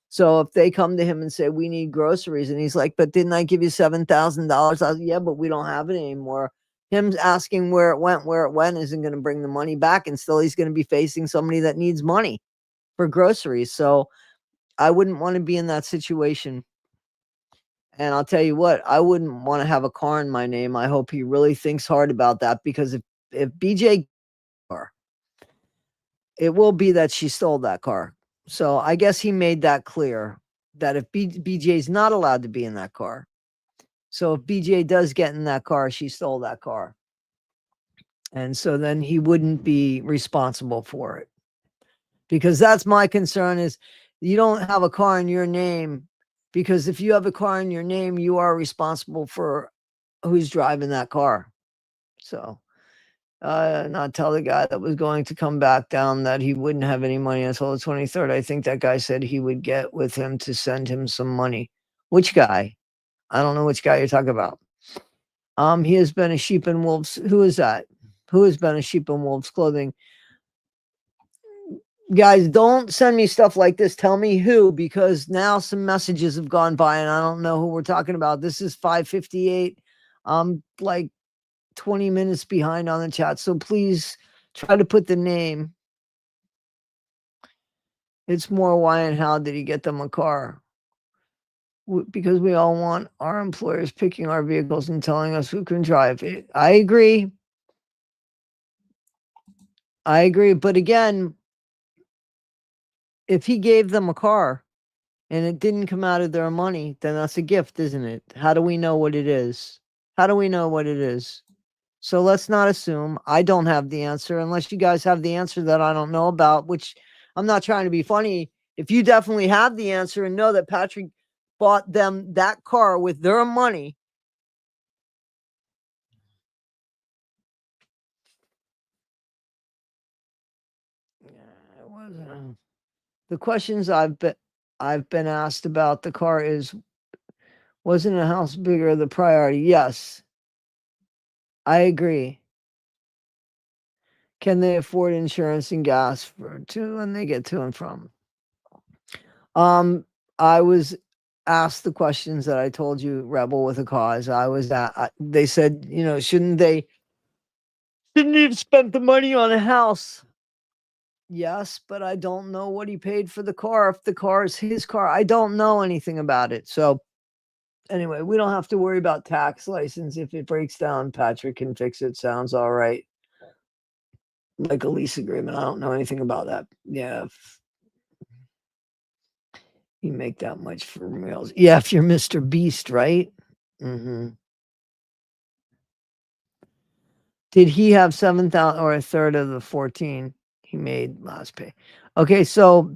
So if they come to him and say, we need groceries, and he's like, but didn't I give you $7,000? Yeah, but we don't have it anymore. Him asking where it went isn't going to bring the money back, and still he's going to be facing somebody that needs money for groceries. So I wouldn't want to be in that situation. And I'll tell you what, I wouldn't want to have a car in my name. I hope he really thinks hard about that, because if BJ car, it will be that she stole that car. So I guess he made that clear, that if BJ's not allowed to be in that car. So if BJ does get in that car, she stole that car. And so then he wouldn't be responsible for it. Because that's my concern, is you don't have a car in your name, because if you have a car in your name, you are responsible for who's driving that car. So not tell the guy that was going to come back down that he wouldn't have any money until the 23rd. I think that guy said he would get with him to send him some money. Which guy? I don't know which guy you're talking about. He has been a sheep in wolves. Who is that? Who has been a sheep in wolves clothing? Guys, don't send me stuff like this. Tell me who, because now some messages have gone by and I don't know who we're talking about. This is 5:58. I'm like 20 minutes behind on the chat. So please try to put the name. It's more why and how did he get them a car? Because we all want our employers picking our vehicles and telling us who can drive it. I agree. I agree. But again, if he gave them a car and it didn't come out of their money, then that's a gift, isn't it? How do we know what it is? How do we know what it is? So let's not assume. I don't have the answer unless you guys have the answer that I don't know about, which I'm not trying to be funny. If you definitely have the answer and know that Patrick bought them that car with their money, it was, the questions I've been asked about the car is, wasn't a house bigger the priority? Yes, I agree. Can they afford insurance and gas for to when they get to and from? I was asked the questions that I told you, Rebel with a cause. I was at, they said, shouldn't you have spent the money on a house? Yes, but I don't know what he paid for the car. If the car is his car, I don't know anything about it. So anyway, we don't have to worry about tax license. If it breaks down, Patrick can fix it. Sounds all right. Like a lease agreement. I don't know anything about that. Yeah. You make that much for meals. Yeah, if you're Mr. Beast, right? Mm-hmm. Did he have 7,000 or a third of the 14 he made last pay? Okay, so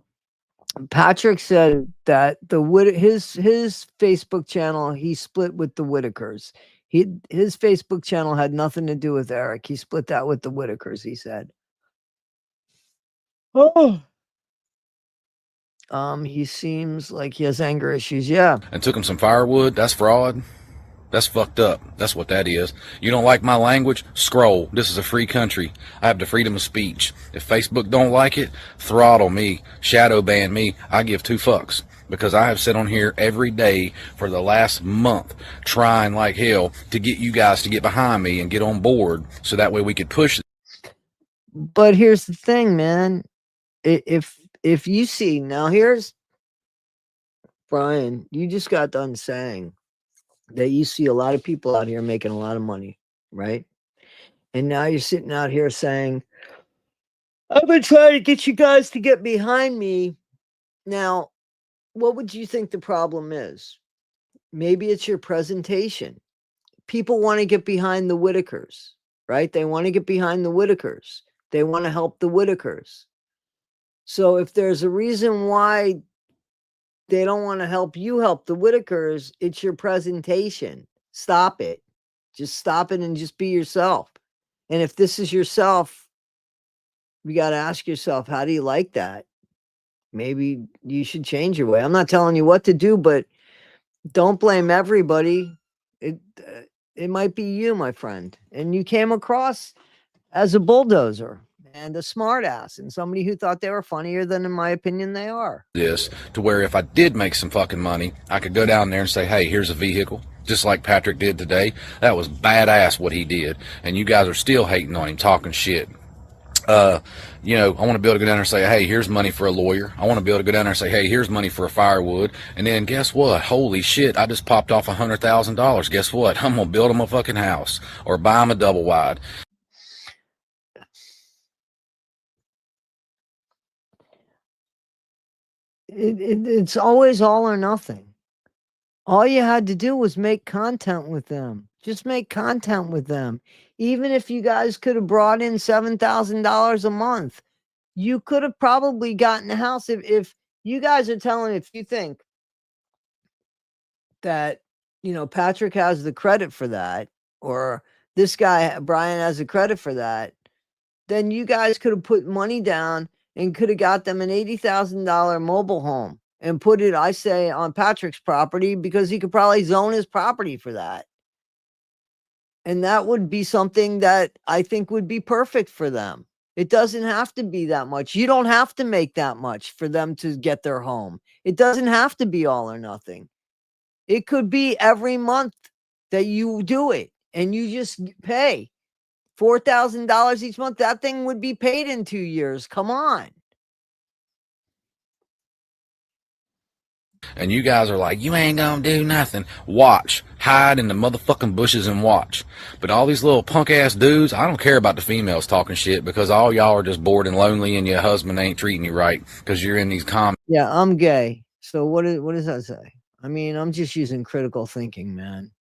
Patrick said that his Facebook channel he split with the Whittakers. His Facebook channel had nothing to do with Eric. He split that with the Whittakers, he said. Oh. He seems like he has anger issues. Yeah. And took him some firewood. That's fraud. That's fucked up. That's what that is. You don't like my language? Scroll. This is a free country. I have the freedom of speech. If Facebook don't like it, throttle me, shadow ban me. I give two fucks. Because I have sat on here every day for the last month trying like hell to get you guys to get behind me and get on board so that way we could push. But here's the thing, man. If you see, now here's Brian, you just got done saying that you see a lot of people out here making a lot of money, right? And now you're sitting out here saying, I've been trying to get you guys to get behind me. Now, what would you think the problem is? Maybe it's your presentation. People want to get behind the Whittakers, right? They want to get behind the Whittakers. They want to help the Whittakers. So if there's a reason why they don't want to help you help the Whittakers, it's your presentation. Stop it. Just stop it and just be yourself. And if this is yourself, you got to ask yourself, how do you like that? Maybe you should change your way. I'm not telling you what to do, but don't blame everybody. It might be you, my friend. And you came across as a bulldozer and a smartass and somebody who thought they were funnier than, in my opinion, they are. This to where if I did make some fucking money, I could go down there and say, hey, here's a vehicle, just like Patrick did today. That was badass what he did. And you guys are still hating on him, talking shit. I want to be able to go down there and say, hey, here's money for a lawyer. I want to be able to go down there and say, hey, here's money for a firewood. And then guess what? Holy shit, I just popped off $100,000. Guess what? I'm going to build them a fucking house or buy them a double wide. It's always all or nothing. All you had to do was make content with them. Just make content with them. Even if you guys could have brought in $7,000 a month, you could have probably gotten a house. If you guys are telling, if you think that, Patrick has the credit for that, or this guy, Brian, has the credit for that, then you guys could have put money down and could have got them an $80,000 mobile home and put it, I say, on Patrick's property, because he could probably zone his property for that. And that would be something that I think would be perfect for them. It doesn't have to be that much. You don't have to make that much for them to get their home. It doesn't have to be all or nothing. It could be every month that you do it and you just pay $4,000 each month. That thing would be paid in 2 years. Come on. And you guys are like, you ain't gonna do nothing. Watch. Hide in the motherfucking bushes and watch. But all these little punk ass dudes, I don't care about the females talking shit because all y'all are just bored and lonely and your husband ain't treating you right because you're in these comments. Yeah, I'm gay. So what does that say? I mean, I'm just using critical thinking, man.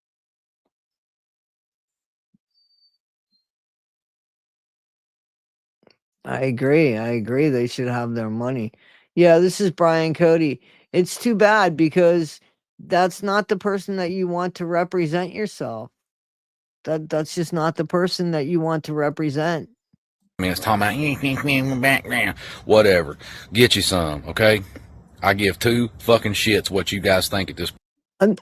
I agree. They should have their money. Yeah, this is Brian Cody. It's too bad because that's not the person that you want to represent yourself. That's just not the person that you want to represent. I mean, it's talking about background. Whatever. Get you some, okay? I give two fucking shits what you guys think at this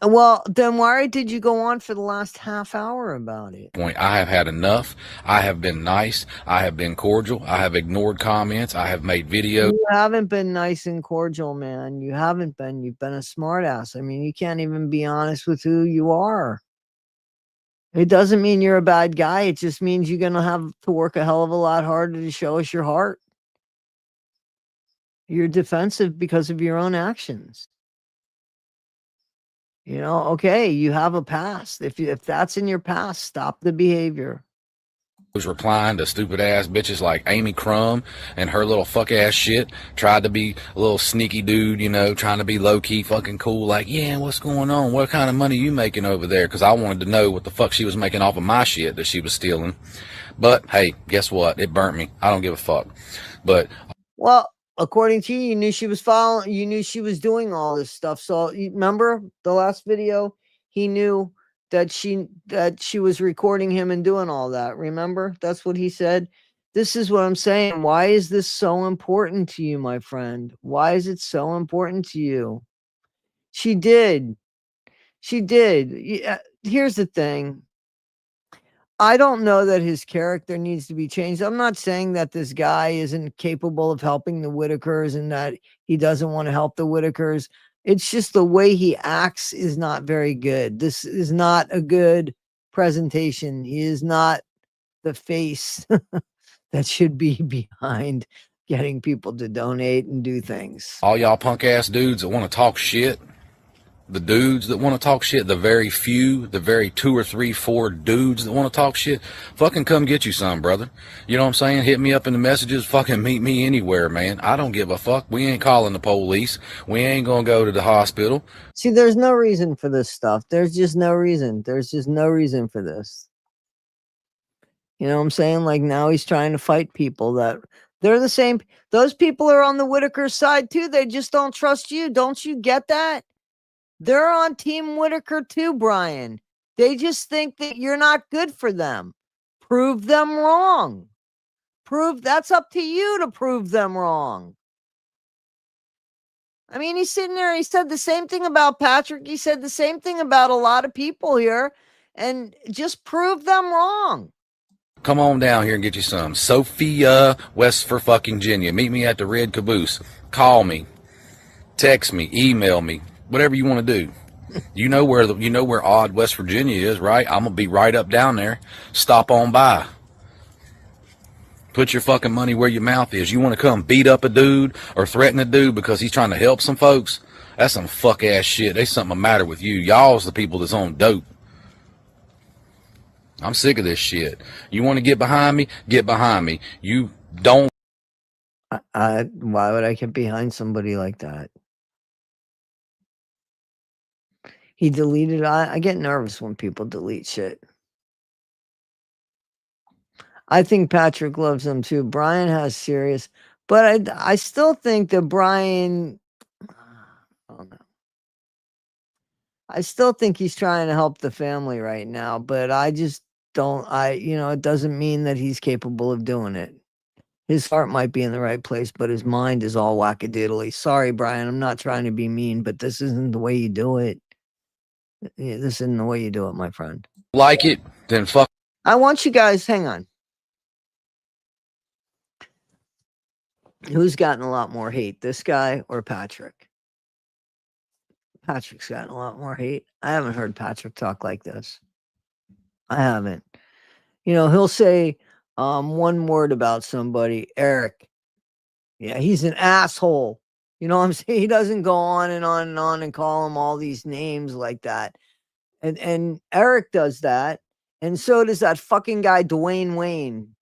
Well, then why did you go on for the last half hour about it? point. I have had enough. I have been nice. I have been cordial. I have ignored comments. I have made videos. You haven't been nice and cordial, man. You haven't been. You've been a smartass. I mean, you can't even be honest with who you are. It doesn't mean you're a bad guy. It just means you're going to have to work a hell of a lot harder to show us your heart. You're defensive because of your own actions. You know, okay, you have a past. If that's in your past, stop the behavior. Was replying to stupid ass bitches like Amy Crum and her little fuck ass shit. Tried to be a little sneaky dude, you know, trying to be low key fucking cool. Like, yeah, what's going on? What kind of money you making over there? Because I wanted to know what the fuck she was making off of my shit that she was stealing. But hey, guess what? It burnt me. I don't give a fuck. But well, according to you, you knew she was following. You knew she was doing all this stuff. So you remember the last video? He knew that she was recording him and doing all that. Remember? That's what he said. This is what I'm saying. Why is this so important to you, my friend? Why is it so important to you? She did. Yeah, here's the thing. I don't know that his character needs to be changed. I'm not saying that this guy isn't capable of helping the Whittakers and that he doesn't want to help the Whittakers. It's just the way he acts is not very good. This is not a good presentation. He is not the face that should be behind getting people to donate and do things. all y'all punk ass dudes that want to talk shit, the dudes that want to talk shit, the very few, the very 2 or 3, 4 dudes that want to talk shit, fucking come get you some, brother. You know what I'm saying? Hit me up in the messages. Fucking meet me anywhere, man. I don't give a fuck. We ain't calling the police. We ain't gonna go to the hospital. See, there's no reason for this stuff. There's just no reason. There's just no reason for this. You know what I'm saying? Like now he's trying to fight people that they're the same. Those people are on the Whittaker side too. They just don't trust you. Don't you get that? They're on Team Whittaker too, Brian. They just think that you're not good for them. Prove them wrong. That's up to you to prove them wrong. I mean, he's sitting there. He said the same thing about Patrick. He said the same thing about a lot of people here. And just prove them wrong. Come on down here and get you some. Sophia, West for fucking Virginia. Meet me at the Red Caboose. Call me. Text me. Email me. Whatever you want to do. You know where odd West Virginia is, right? I'm gonna be right up down there. Stop on by. Put your fucking money where your mouth is. You want to come beat up a dude or threaten a dude because he's trying to help some folks? That's some fuck ass shit. There's something the matter with you. Y'all's the people that's on dope. I'm sick of this shit. You want to get behind me? Get behind me. You don't. Why would I get behind somebody like that? He deleted. I get nervous when people delete shit. I think Patrick loves him too. Brian has serious, but I still think that Brian. I don't know. I still think he's trying to help the family right now, but I just don't. It doesn't mean that he's capable of doing it. His heart might be in the right place, but his mind is all wackadoodly. Sorry, Brian. I'm not trying to be mean, but this isn't the way you do it. Yeah, this isn't the way you do it, my friend. Like it, then fuck. I want you guys, hang on. Who's gotten a lot more hate, this guy or Patrick? Patrick's gotten a lot more hate. I haven't heard Patrick talk like this. I haven't. He'll say one word about somebody, Eric. Yeah, he's an asshole. You know what I'm saying? He doesn't go on and on and on and call him all these names like that. And Eric does that. And so does that fucking guy, Dwayne Wayne.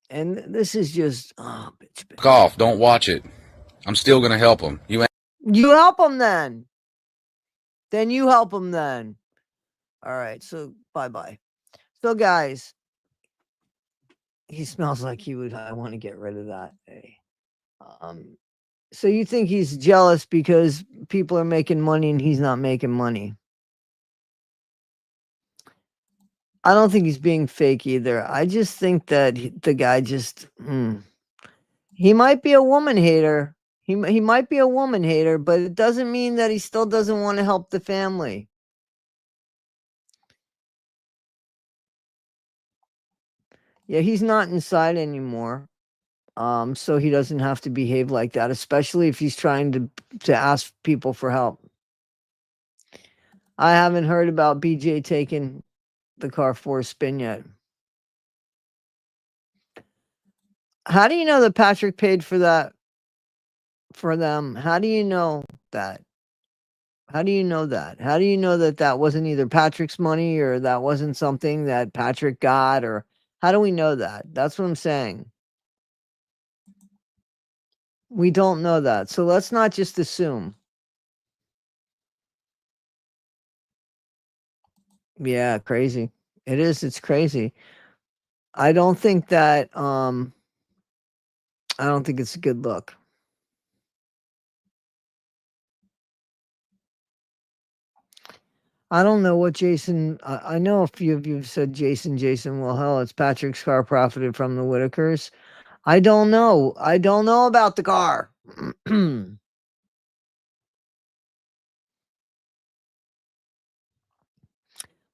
And this is just, oh, bitch, bitch. Fuck off. Don't watch it. I'm still going to help him. You ain't. You help him then. Then you help him then. All right. So bye-bye. So guys, he smells like he would, I want to get rid of that. Hey. So you think he's jealous because people are making money and he's not making money? I don't think he's being fake either. I just think that the guy just, he might be a woman hater. He might be a woman hater, but it doesn't mean that he still doesn't want to help the family. Yeah, he's not inside anymore. So he doesn't have to behave like that, especially if he's trying to ask people for help. I haven't heard about BJ taking the car for a spin yet. How do you know that Patrick paid for that for them? How do you know that? How do you know that? How do you know that that wasn't either Patrick's money or that wasn't something that Patrick got? Or how do we know that? That's what I'm saying. We don't know that. So let's not just assume. Yeah, crazy. It is. It's crazy. I don't think that I don't think it's a good look. I don't know what Jason. I know a few of you have said Jason. Well, hell, it's Patrick's car profited from the Whittakers. I don't know. I don't know about the car.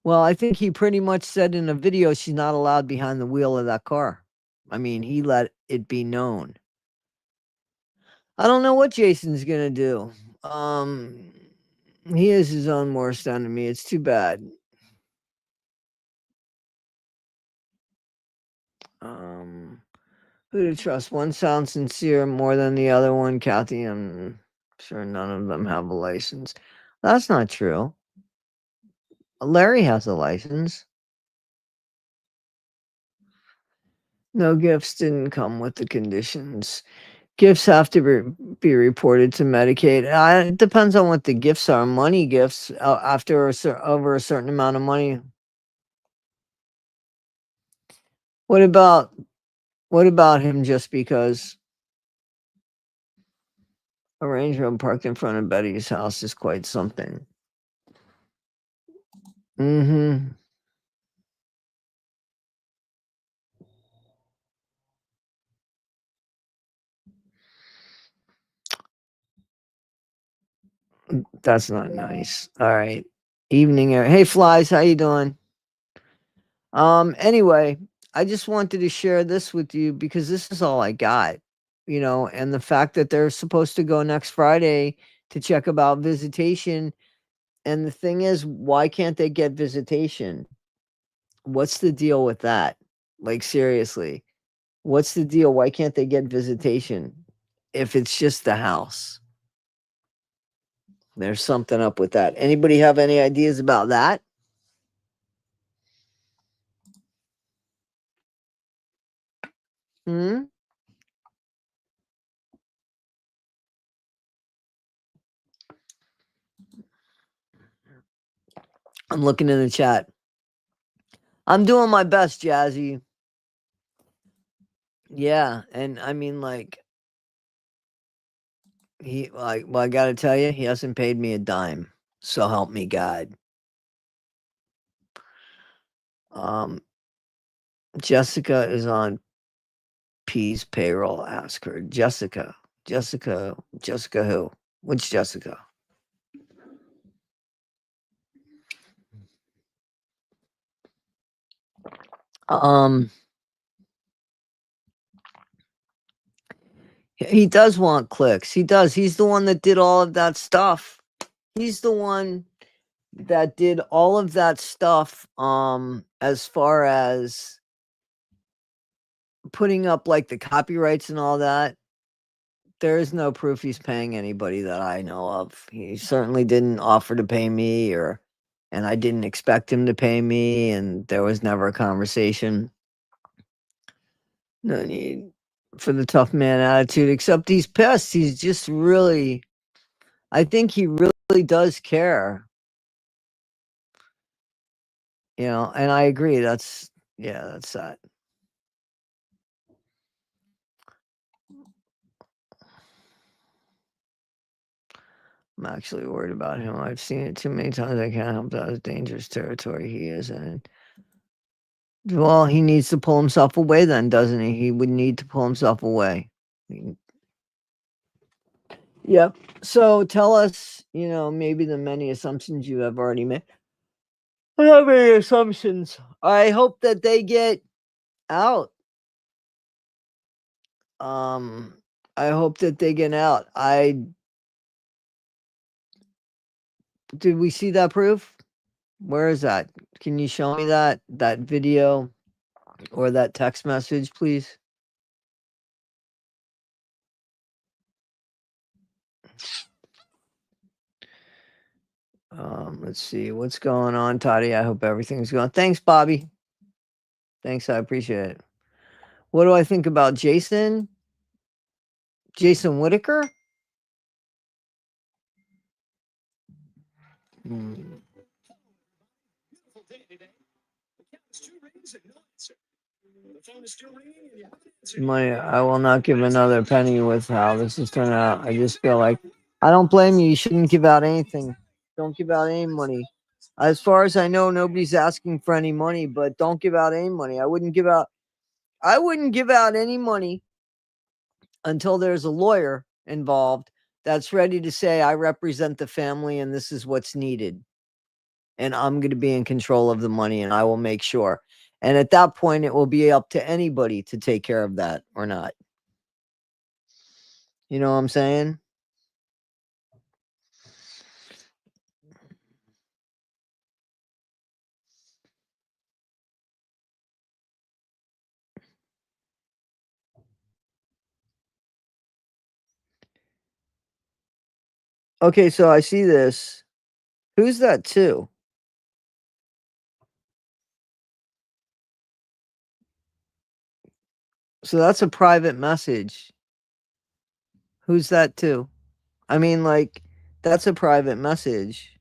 Well, I think he pretty much said in a video she's not allowed behind the wheel of that car. I mean, he let it be known. I don't know what Jason's gonna do. He is his own worst enemy. It's too bad. Who to trust? One sounds sincere more than the other one. Kathy, I'm sure none of them have a license. That's not true. Larry has a license. No gifts didn't come with the conditions. Gifts have to be reported to Medicaid. It depends on what the gifts are. Money gifts after over a certain amount of money. What about him just because a Range Rover parked in front of Betty's house is quite something? Mm-hmm. That's not nice. All right. Evening air. Hey Flies, how you doing? Anyway, I just wanted to share this with you because this is all I got, and the fact that they're supposed to go next Friday to check about visitation. And the thing is, why can't they get visitation? What's the deal with that? Like, seriously, what's the deal? Why can't they get visitation if it's just the house? There's something up with that. Anybody have any ideas about that? Hmm? I'm looking in the chat. I'm doing my best, Jazzy. Yeah, and I mean, like, well, I gotta tell you, he hasn't paid me a dime. So help me God. Jessica is on P's payroll. Ask her. Jessica who? Which Jessica? He does want clicks. He does. He's the one that did all of that stuff. He's the one that did all of that stuff as far as putting up like the copyrights and all that. there is no proof he's paying anybody that I know of. He certainly didn't offer to pay me, and I didn't expect him to pay me, and there was never a conversation. No need for the tough man attitude, except he's pissed. He's just really, I think he really does care. And I agree. That's that. I'm actually worried about him. I've seen it too many times. I can't help that. It's dangerous territory he is in. Well, he needs to pull himself away then, doesn't he? He would need to pull himself away. Yep. So tell us, maybe the many assumptions you have already made. I don't have any assumptions. I hope that they get out. I hope that they get out. Did we see that proof? Where is that? Can you show me that video or that text message, please? Let's see what's going on, Toddy. I hope everything's going. Thanks, Bobby. Thanks, I appreciate it. What do I think about Jason? Jason Whittaker? I will not give another penny with how this is turning out. I just feel like I don't blame you. You shouldn't give out anything. Don't give out any money. As far as I know, nobody's asking for any money, but don't give out any money. I wouldn't give out any money until there's a lawyer involved that's ready to say, I represent the family and this is what's needed. And I'm going to be in control of the money and I will make sure. And at that point, it will be up to anybody to take care of that or not. You know what I'm saying? Okay, so I see this. Who's that to? So that's a private message. Who's that to? I mean, like, that's a private message.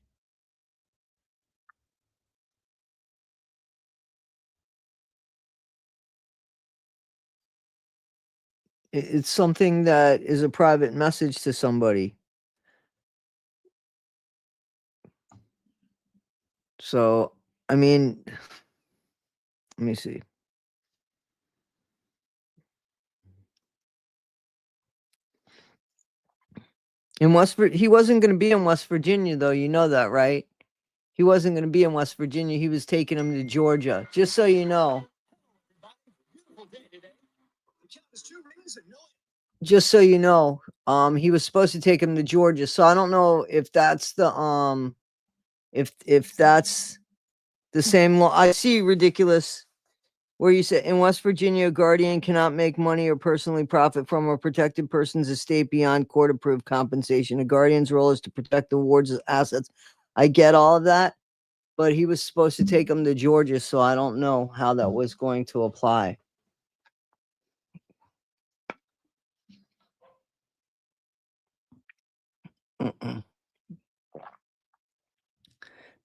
It's something that is a private message to somebody. So, I mean, let me see. He wasn't going to be in West Virginia, though. You know that, right? He wasn't going to be in West Virginia. He was taking him to Georgia. Just so you know. Just so you know, he was supposed to take him to Georgia. So I don't know if that's the if that's the same law. I see ridiculous where you say in West Virginia, a guardian cannot make money or personally profit from a protected person's estate beyond court-approved compensation. A guardian's role is to protect the ward's assets. I get all of that, but he was supposed to take him to Georgia, so I don't know how that was going to apply.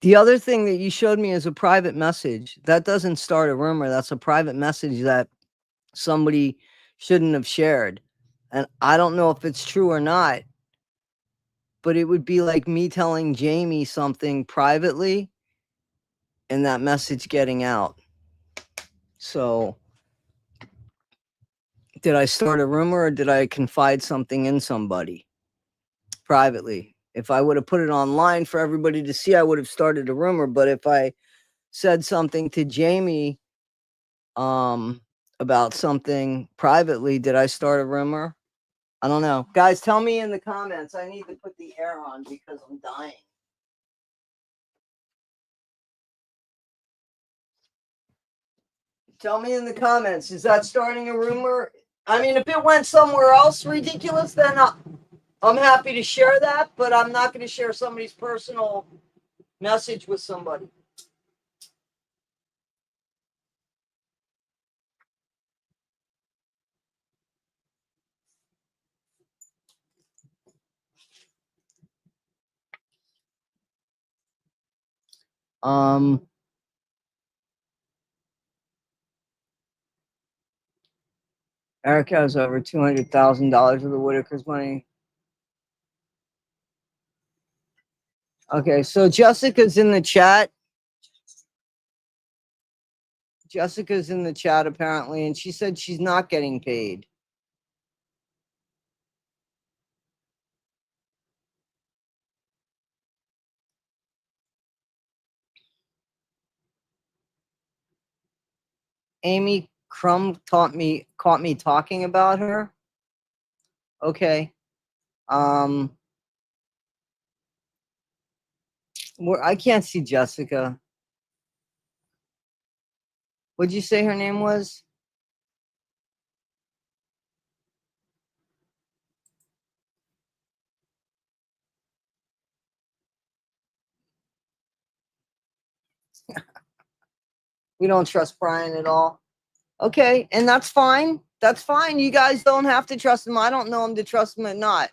The other thing that you showed me is a private message. That doesn't start a rumor. That's a private message that somebody shouldn't have shared. And I don't know if it's true or not, but it would be like me telling Jamie something privately and that message getting out. So did I start a rumor or did I confide something in somebody privately? If I would have put it online for everybody to see, I would have started a rumor. But if I said something to Jamie about something privately, did I start a rumor? I don't know. Guys, tell me in the comments. I need to put the air on because I'm dying. Tell me in the comments. Is that starting a rumor? I mean, if it went somewhere else ridiculous, then I'm happy to share that, but I'm not going to share somebody's personal message with somebody. Eric has over $200,000 of the Whittaker's money. Okay, so Jessica's in the chat. Jessica's in the chat apparently, and she said she's not getting paid. Amy Crum caught me talking about her. Okay. I can't see Jessica. What'd you say her name was? We don't trust Brian at all. Okay, and that's fine. That's fine. You guys don't have to trust him. I don't know him to trust him or not.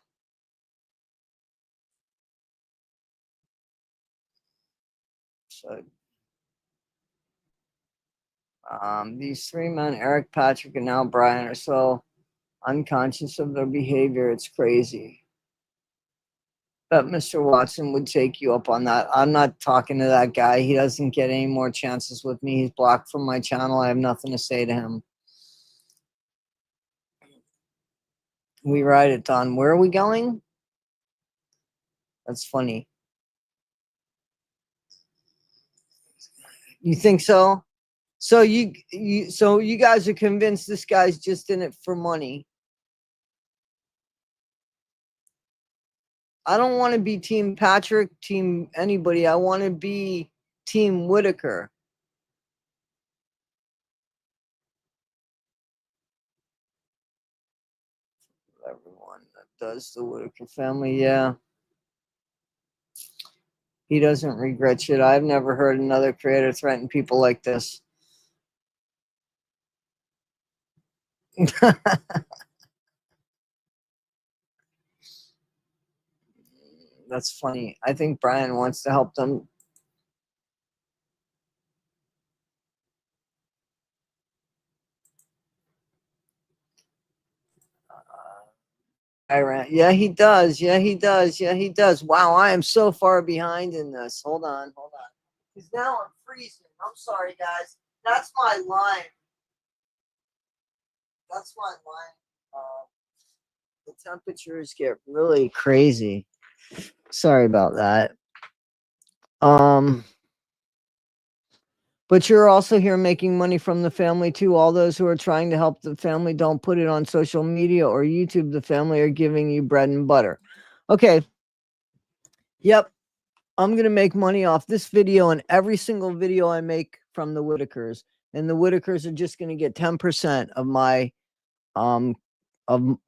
So, these three men, Eric, Patrick, and now Brian, are so unconscious of their behavior. It's crazy. But Mr. Watson would take you up on that. I'm not talking to that guy. He doesn't get any more chances with me. He's blocked from my channel. I have nothing to say to him. We ride it, Don. Where are we going? That's funny. You think so? So you guys are convinced this guy's just in it for money. I don't want to be Team Patrick, Team anybody. I want to be Team Whittaker. Everyone that does the Whittaker family, yeah. He doesn't regret shit. I've never heard another creator threaten people like this. That's funny. I think Brian wants to help them. Iran. Yeah, he does. Yeah, he does. Yeah, he does. Wow, I am so far behind in this. Hold on. Because now I'm freezing. I'm sorry, guys. That's my line. That's my line. The temperatures get really crazy. Sorry about that. But you're also here making money from the family too. All those who are trying to help the family don't put it on social media or YouTube. The family are giving you bread and butter. Okay. Yep. I'm going to make money off this video and every single video I make from the Whittakers. And the Whittakers are just going to get 10% of my, of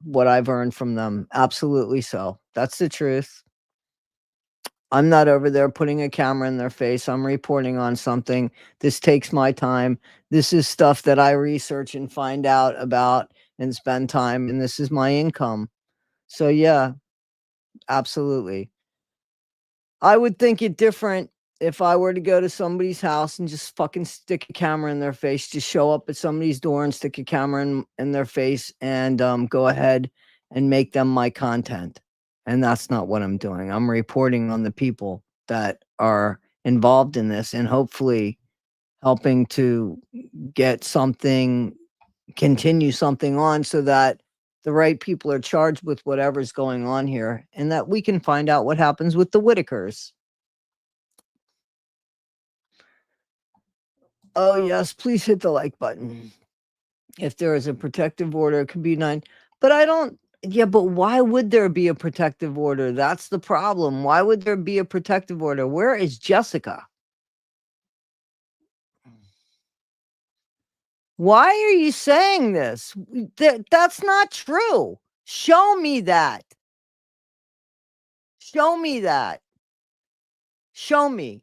what I've earned from them. Absolutely so. That's the truth. I'm not over there putting a camera in their face. I'm reporting on something. This takes my time. This is stuff that I research and find out about and spend time. And this is my income. So yeah, absolutely. I would think it different if I were to go to somebody's house and just fucking stick a camera in their face, just show up at somebody's door and stick a camera in their face and go ahead and make them my content. And that's not what I'm doing. I'm reporting on the people that are involved in this and hopefully helping to get something, continue something on so that the right people are charged with whatever's going on here and that we can find out what happens with the Whittakers. Oh, yes, please hit the like button. If there is a protective order, it could be 9. But I don't, yeah, but why would there be a protective order? That's the problem. Why would there be a protective order? Where is Jessica? Why are you saying this? That's not true. Show me that. Show me that. Show me.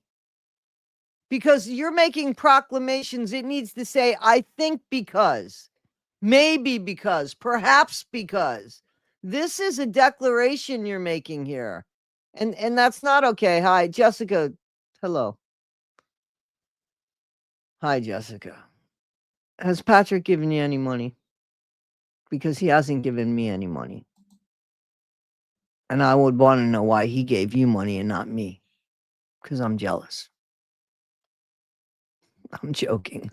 Because you're making proclamations. It needs to say, I think because, maybe because, perhaps because. This is a declaration you're making here. And that's not okay. Hi, Jessica. Hello. Hi, Jessica. Has Patrick given you any money? Because he hasn't given me any money. And I would want to know why he gave you money and not me. Because I'm jealous. I'm joking.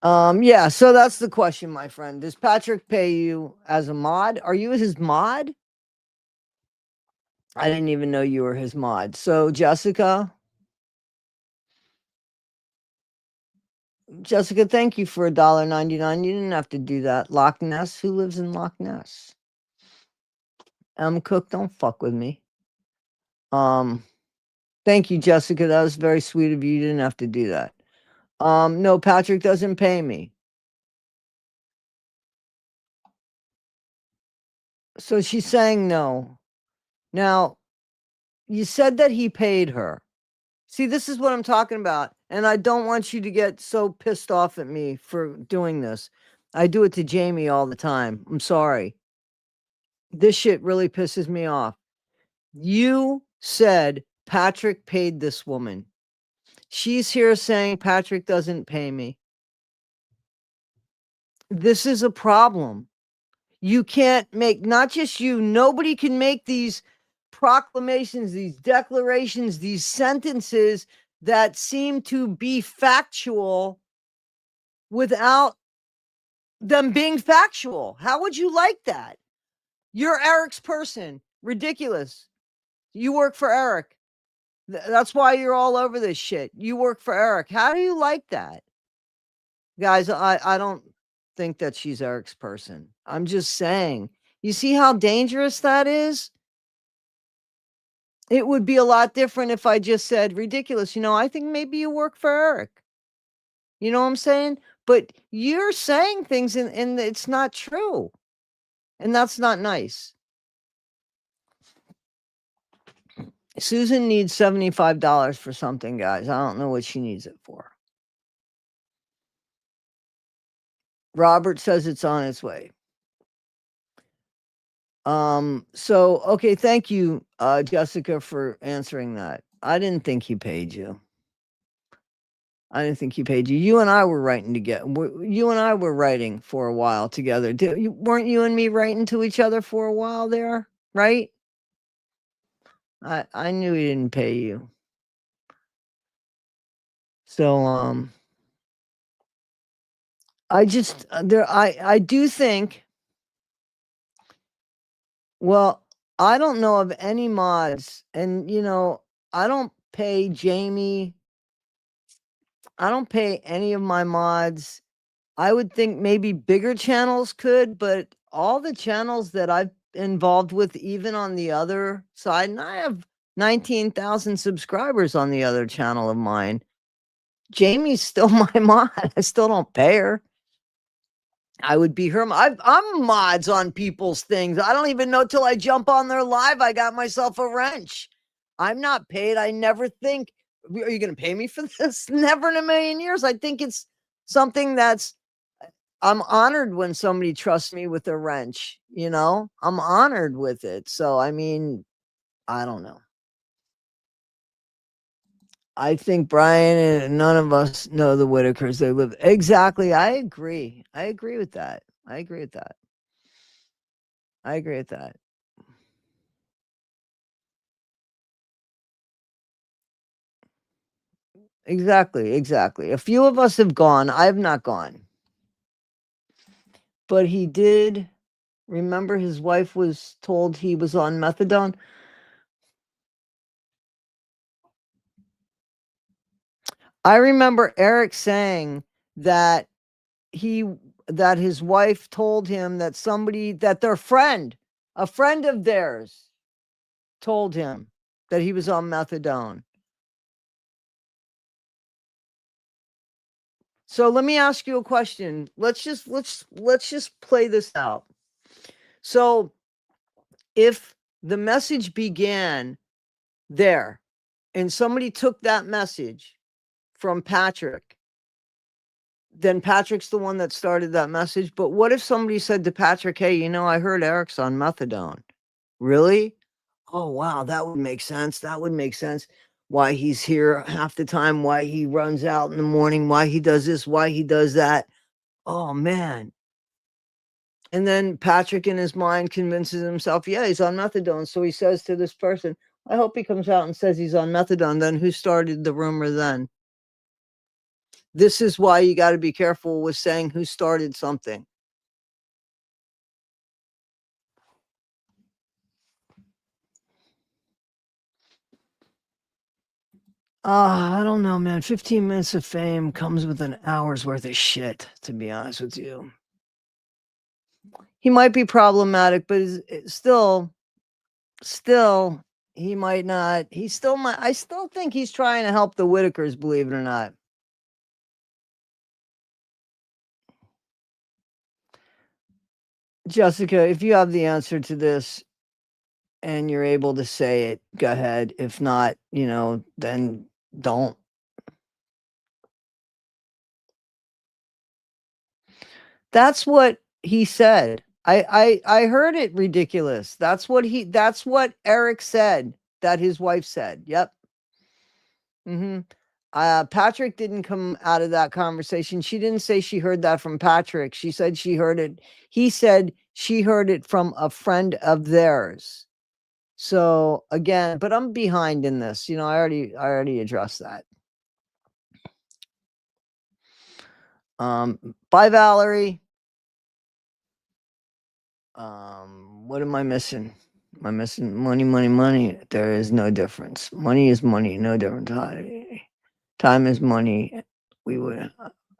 Yeah, so that's the question, my friend. Does Patrick pay you as a mod? Are you his mod? I didn't even know you were his mod. So, Jessica, thank you for $1.99. You didn't have to do that. Loch Ness, who lives in Loch Ness? Cook, don't fuck with me. Thank you, Jessica. That was very sweet of you. You didn't have to do that. No, Patrick doesn't pay me. So she's saying no. Now, you said that he paid her. See, this is what I'm talking about. And I don't want you to get so pissed off at me for doing this. I do it to Jamie all the time. I'm sorry. This shit really pisses me off. You said Patrick paid this woman. She's here saying Patrick doesn't pay me. This is a problem. You can't make, not just you, nobody can make these proclamations, these declarations, these sentences that seem to be factual without them being factual. How would you like that? You're Eric's person. Ridiculous. You work for Eric. That's why you're all over this shit. You work for Eric. How do you like that? Guys, I don't think that she's Eric's person. I'm just saying. You see how dangerous that is? It would be a lot different if I just said ridiculous. I think maybe you work for Eric. You know what I'm saying? But you're saying things and it's not true. And that's not nice. Susan needs $75 for something, guys. I don't know what she needs it for. Robert says it's on its way. So okay, thank you, Jessica, for answering that. I didn't think he paid you. You and I were writing together. You and I were writing for a while together. Weren't you and me writing to each other for a while there? Right? I knew he didn't pay you. So I just I do think. Well, I don't know of any mods, and I don't pay Jamie. I don't pay any of my mods. I would think maybe bigger channels could, but all the channels that I've involved with, even on the other side, and I have 19,000 subscribers on the other channel of mine. Jamie's still my mod. I still don't pay her. I would be her. I'm mods on people's things. I don't even know till I jump on their live. I got myself a wrench. I'm not paid. I never think, are you going to pay me for this? Never in a million years. I think it's something that's, I'm honored when somebody trusts me with a wrench, I'm honored with it. So, I mean, I don't know. I think Brian and none of us know the Whittakers. They live exactly. I agree. I agree with that. Exactly. A few of us have gone. I have not gone. But he did. Remember, his wife was told he was on methadone. I remember Eric saying that his wife told him that a friend of theirs told him that he was on methadone. So let me ask you a question. Let's just play this out. So if the message began there and somebody took that message from Patrick, then Patrick's the one that started that message. But what if somebody said to Patrick, hey, I heard Eric's on methadone? Really? Oh, wow. That would make sense. That would make sense. Why he's here half the time, why he runs out in the morning, why he does this, why he does that. Oh, man. And then Patrick in his mind convinces himself, yeah, he's on methadone. So he says to this person, I hope he comes out and says he's on methadone. Then who started the rumor then? This is why you got to be careful with saying who started something. I don't know, man. 15 minutes of fame comes with an hour's worth of shit, to be honest with you. He might be problematic, but still, he might not. He still might. I still think he's trying to help the Whittakers, believe it or not. Jessica, if you have the answer to this and you're able to say it, go ahead. If not, then don't. That's what he said. I heard it ridiculous. That's what Eric said that his wife said. Yep. Patrick didn't come out of that conversation. She didn't say she heard that from Patrick. She said she heard it. He said she heard it from a friend of theirs. So again, but I'm behind in this. I already addressed that. Bye, Valerie. What am I missing? Am I missing money? There is no difference. Money is money, no difference. Time is money.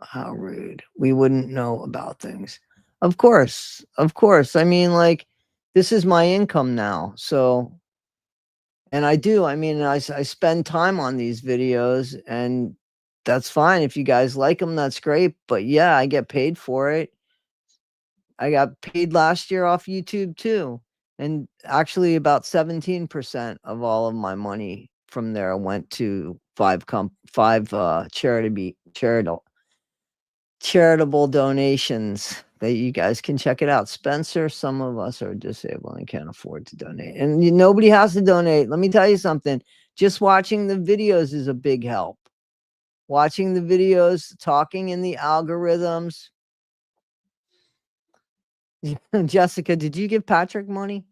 How rude. We wouldn't know about things. Of course. I mean, this is my income now. So, and I do. I mean, I spend time on these videos, and that's fine. If you guys like them, that's great. But yeah, I get paid for it. I got paid last year off YouTube too. And actually about 17% of all of my money from there went to five charitable donations that you guys can check it out. Spencer, some of us are disabled and can't afford to donate. And nobody has to donate. Let me tell you something. Just watching the videos is a big help. Watching the videos, talking in the algorithms. Jessica, did you give Patrick money?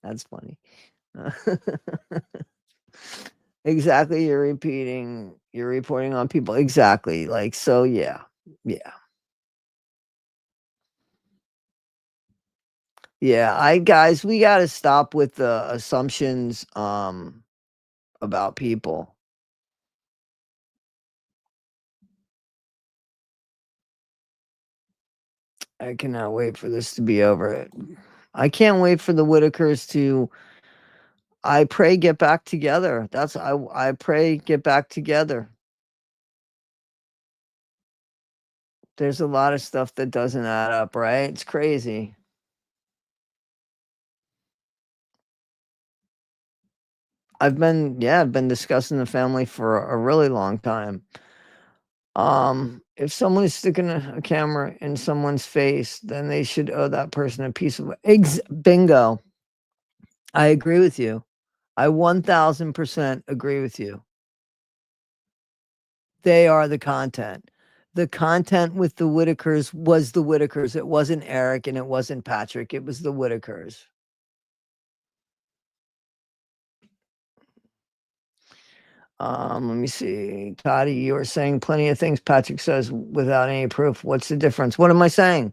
That's funny. Exactly. You're reporting on people. Exactly. So yeah. Yeah. Guys, we got to stop with the assumptions, about people. I cannot wait for this to be over. I can't wait for the Whittakers to, I pray, get back together. I pray get back together. There's a lot of stuff that doesn't add up, right? It's crazy. I've been discussing the family for a really long time. If someone is sticking a camera in someone's face, then they should owe that person a piece of bingo. I agree with you. I 1000% agree with you. They are the content. The content with the Whittakers was the Whittakers. It wasn't Eric and it wasn't Patrick. It was the Whittakers. Let me see. Toddy, you are saying plenty of things Patrick says without any proof. What's the difference? What am I saying?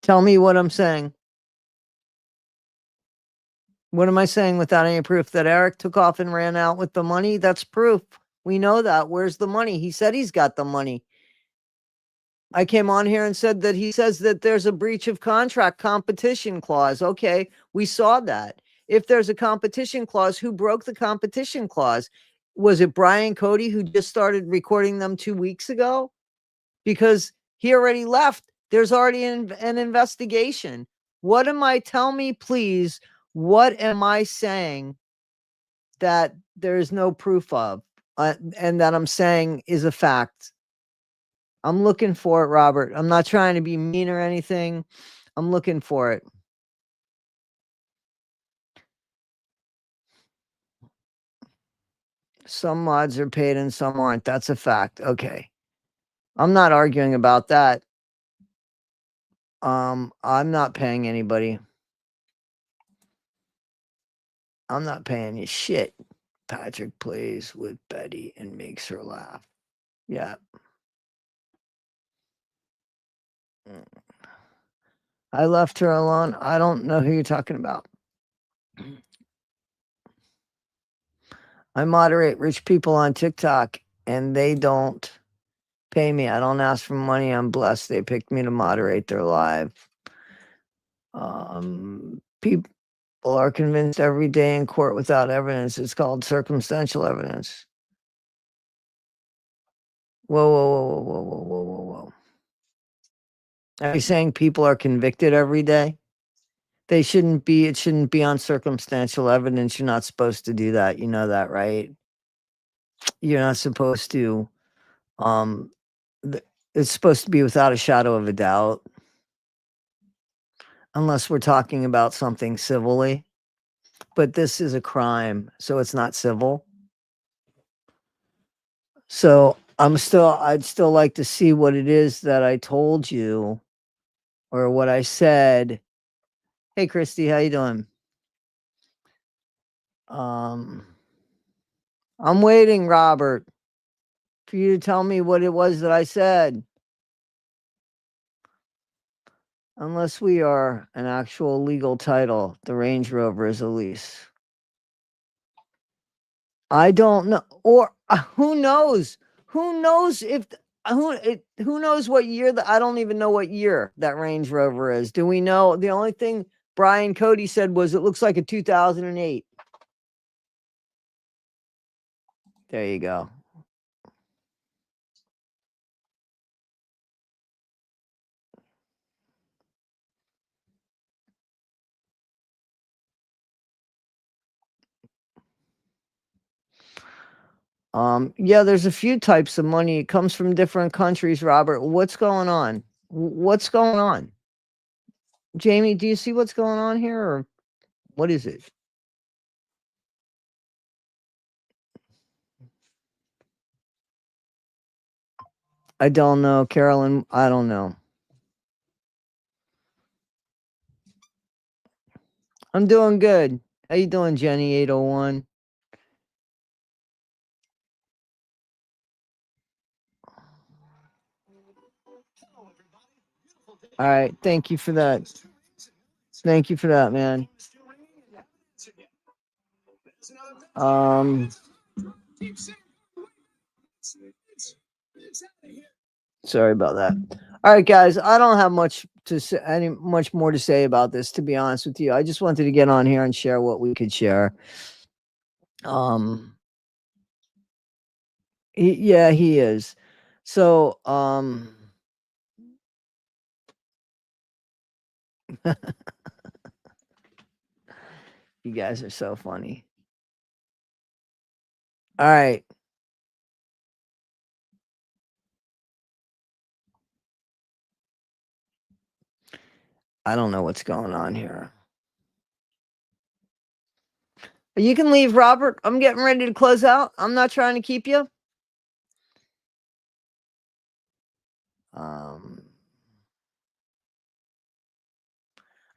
Tell me what I'm saying. What am I saying without any proof? That Eric took off and ran out with the money? That's proof. We know that. Where's the money? He said he's got the money. I came on here and said that he says that there's a breach of contract competition clause. Okay, we saw that. if there's a competition clause, who broke the competition clause? Was it Brian Cody who just started recording them 2 weeks ago? Because he already left. There's already an investigation. What am I? Tell me, please. What am I saying that there is no proof of, and that I'm saying is a fact? I'm looking for it, Robert. I'm not trying to be mean or anything. I'm looking for it. Some mods are paid and some aren't. That's a fact. Okay. I'm not arguing about that. I'm not paying anybody. I'm not paying you shit. Patrick plays with Betty and makes her laugh. Yeah. I left her alone. I don't know who you're talking about. I moderate rich people on TikTok and they don't pay me. I don't ask for money. I'm blessed. They picked me to moderate their live. People are convinced every day in court without evidence. It's called circumstantial evidence. Whoa, whoa, whoa, whoa, whoa, whoa, whoa, whoa, whoa. Are you saying people are convicted every day? They shouldn't be. It shouldn't be on circumstantial evidence. You're not supposed to do that. You know that, right? You're not supposed to. It's supposed to be without a shadow of a doubt. Unless we're talking about something civilly. But this is a crime, so it's not civil. So I'd still like to see what it is that I told you or what I said. Hey Christy, how you doing? I'm waiting, Robert, for you to tell me what it was that I said. Unless we are an actual legal title, the Range Rover is a lease. I don't know, or who knows? Who knows if who knows what year that I don't even know what year that Range Rover is. Do we know? The only thing Brian Cody said was it looks like a 2008. There you go. Yeah, there's a few types of money. It comes from different countries, Robert. What's going on? What's going on? Jamie, do you see what's going on here, or what is it? I don't know, Carolyn. I don't know. I'm doing good. How you doing, Jenny 801? All right, thank you for that. Thank you for that, man. Sorry about that. All right, guys, I don't have much to say, much more to say about this, to be honest with you. I just wanted to get on here and share what we could share. Yeah, he is. So, you guys are so funny. All right. I don't know what's going on here. You can leave, Robert. I'm getting ready to close out. I'm not trying to keep you.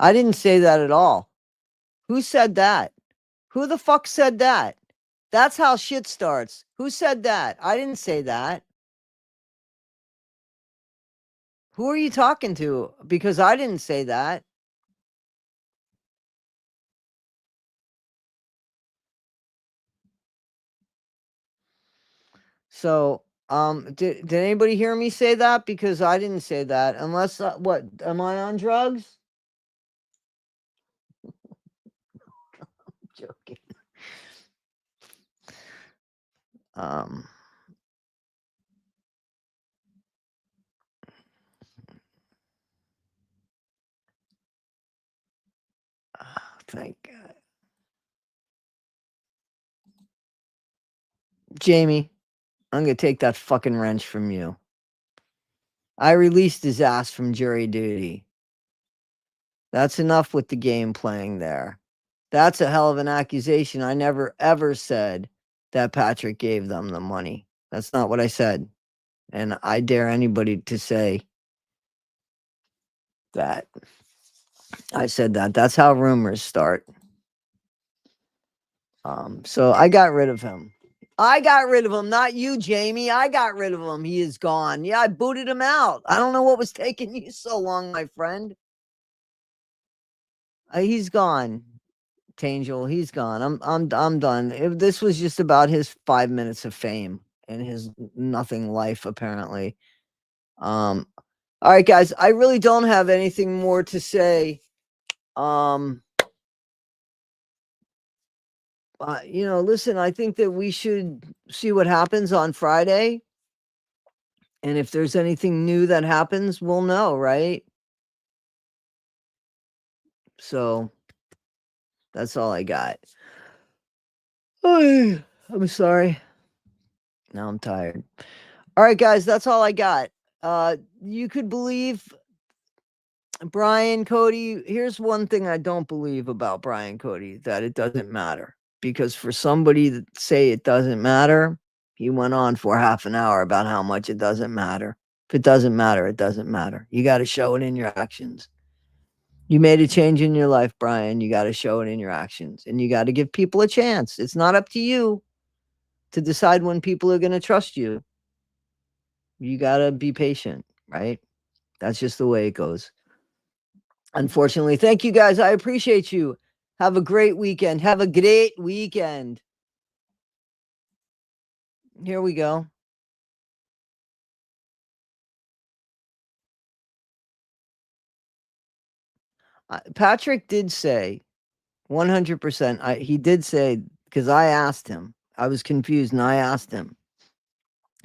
I didn't say that at all. Who said that? Who the fuck said that? That's how shit starts. Who said that? I didn't say that. Who are you talking to? Because I didn't say that. So, did anybody hear me say that? Because I didn't say that. Unless, what, am I on drugs? Um, thank God. Jamie, I'm going to take that fucking wrench from you. I released his ass from jury duty. That's enough with the game playing there. That's a hell of an accusation. I never ever said that Patrick gave them the money. That's not what I said. And I dare anybody to say that I said that. That's how rumors start. So I got rid of him. I got rid of him, not you, Jamie. I got rid of him. He is gone. Yeah, I booted him out. I don't know what was taking you so long, my friend. He's gone, Tangel. He's gone. I'm done. This was just about his 5 minutes of fame and his nothing life, apparently. All right, guys. I really don't have anything more to say. Listen, I think that we should see what happens on Friday. And if there's anything new that happens, we'll know, right? So that's all I got. Oh, I'm sorry. Now I'm tired. All right, guys, that's all I got. You could believe Brian Cody. Here's one thing I don't believe about Brian Cody, that it doesn't matter. Because for somebody to say it doesn't matter, he went on for half an hour about how much it doesn't matter. If it doesn't matter, it doesn't matter. You got to show it in your actions. You made a change in your life, Brian. You got to show it in your actions. And you got to give people a chance. It's not up to you to decide when people are going to trust you. You got to be patient, right? That's just the way it goes. Unfortunately, thank you guys. I appreciate you. Have a great weekend. Have a great weekend. Here we go. Patrick did say 100%. He did say, because I asked him, I was confused and I asked him.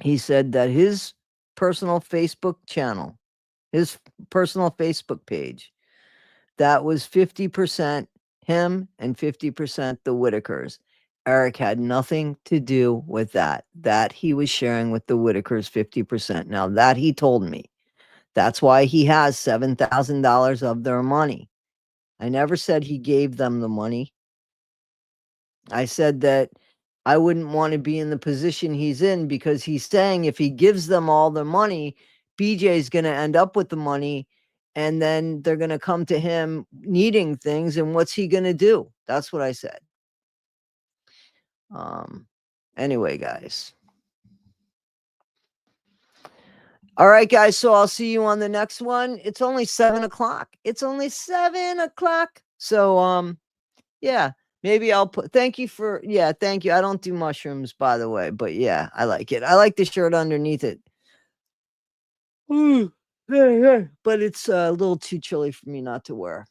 He said that his personal Facebook channel, his personal Facebook page, that was 50% him and 50% the Whittakers. Eric had nothing to do with that. That he was sharing with the Whittakers 50%. Now that he told me. That's why he has $7,000 of their money. I never said he gave them the money. I said that I wouldn't want to be in the position he's in, because he's saying if he gives them all the money, BJ's going to end up with the money, and then they're going to come to him needing things, and what's he going to do? That's what I said. Anyway, guys. All right, guys. So I'll see you on the next one. It's only 7 o'clock. It's only 7 o'clock. So, yeah, maybe I'll put, thank you. I don't do mushrooms, by the way, but yeah, I like it. I like the shirt underneath it. But it's a little too chilly for me not to wear.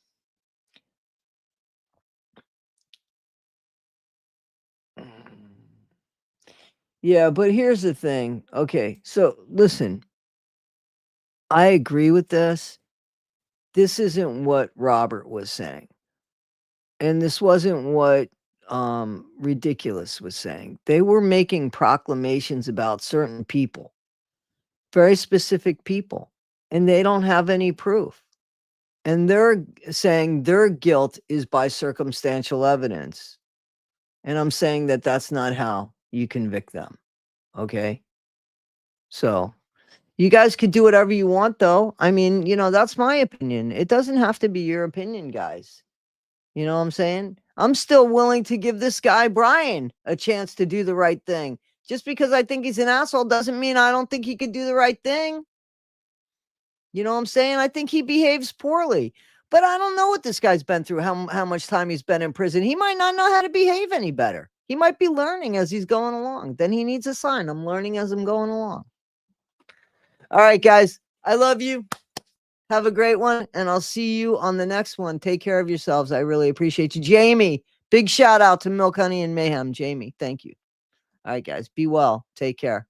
Yeah, but here's the thing. Okay, so listen, I agree with this. This isn't what Robert was saying. And this wasn't what Ridiculous was saying. They were making proclamations about certain people, very specific people, and they don't have any proof. And they're saying their guilt is by circumstantial evidence. And I'm saying that that's not how you convict them. Okay? So you guys could do whatever you want, though. I mean, that's my opinion. It doesn't have to be your opinion, guys. You know what I'm saying? I'm still willing to give this guy, Brian, a chance to do the right thing. Just because I think he's an asshole doesn't mean I don't think he could do the right thing. You know what I'm saying? I think he behaves poorly. But I don't know what this guy's been through, how much time he's been in prison. He might not know how to behave any better. He might be learning as he's going along. Then he needs a sign. I'm learning as I'm going along. All right, guys. I love you. Have a great one, and I'll see you on the next one. Take care of yourselves. I really appreciate you. Jamie, big shout out to Milk, Honey, and Mayhem. Jamie, thank you. All right, guys. Be well. Take care.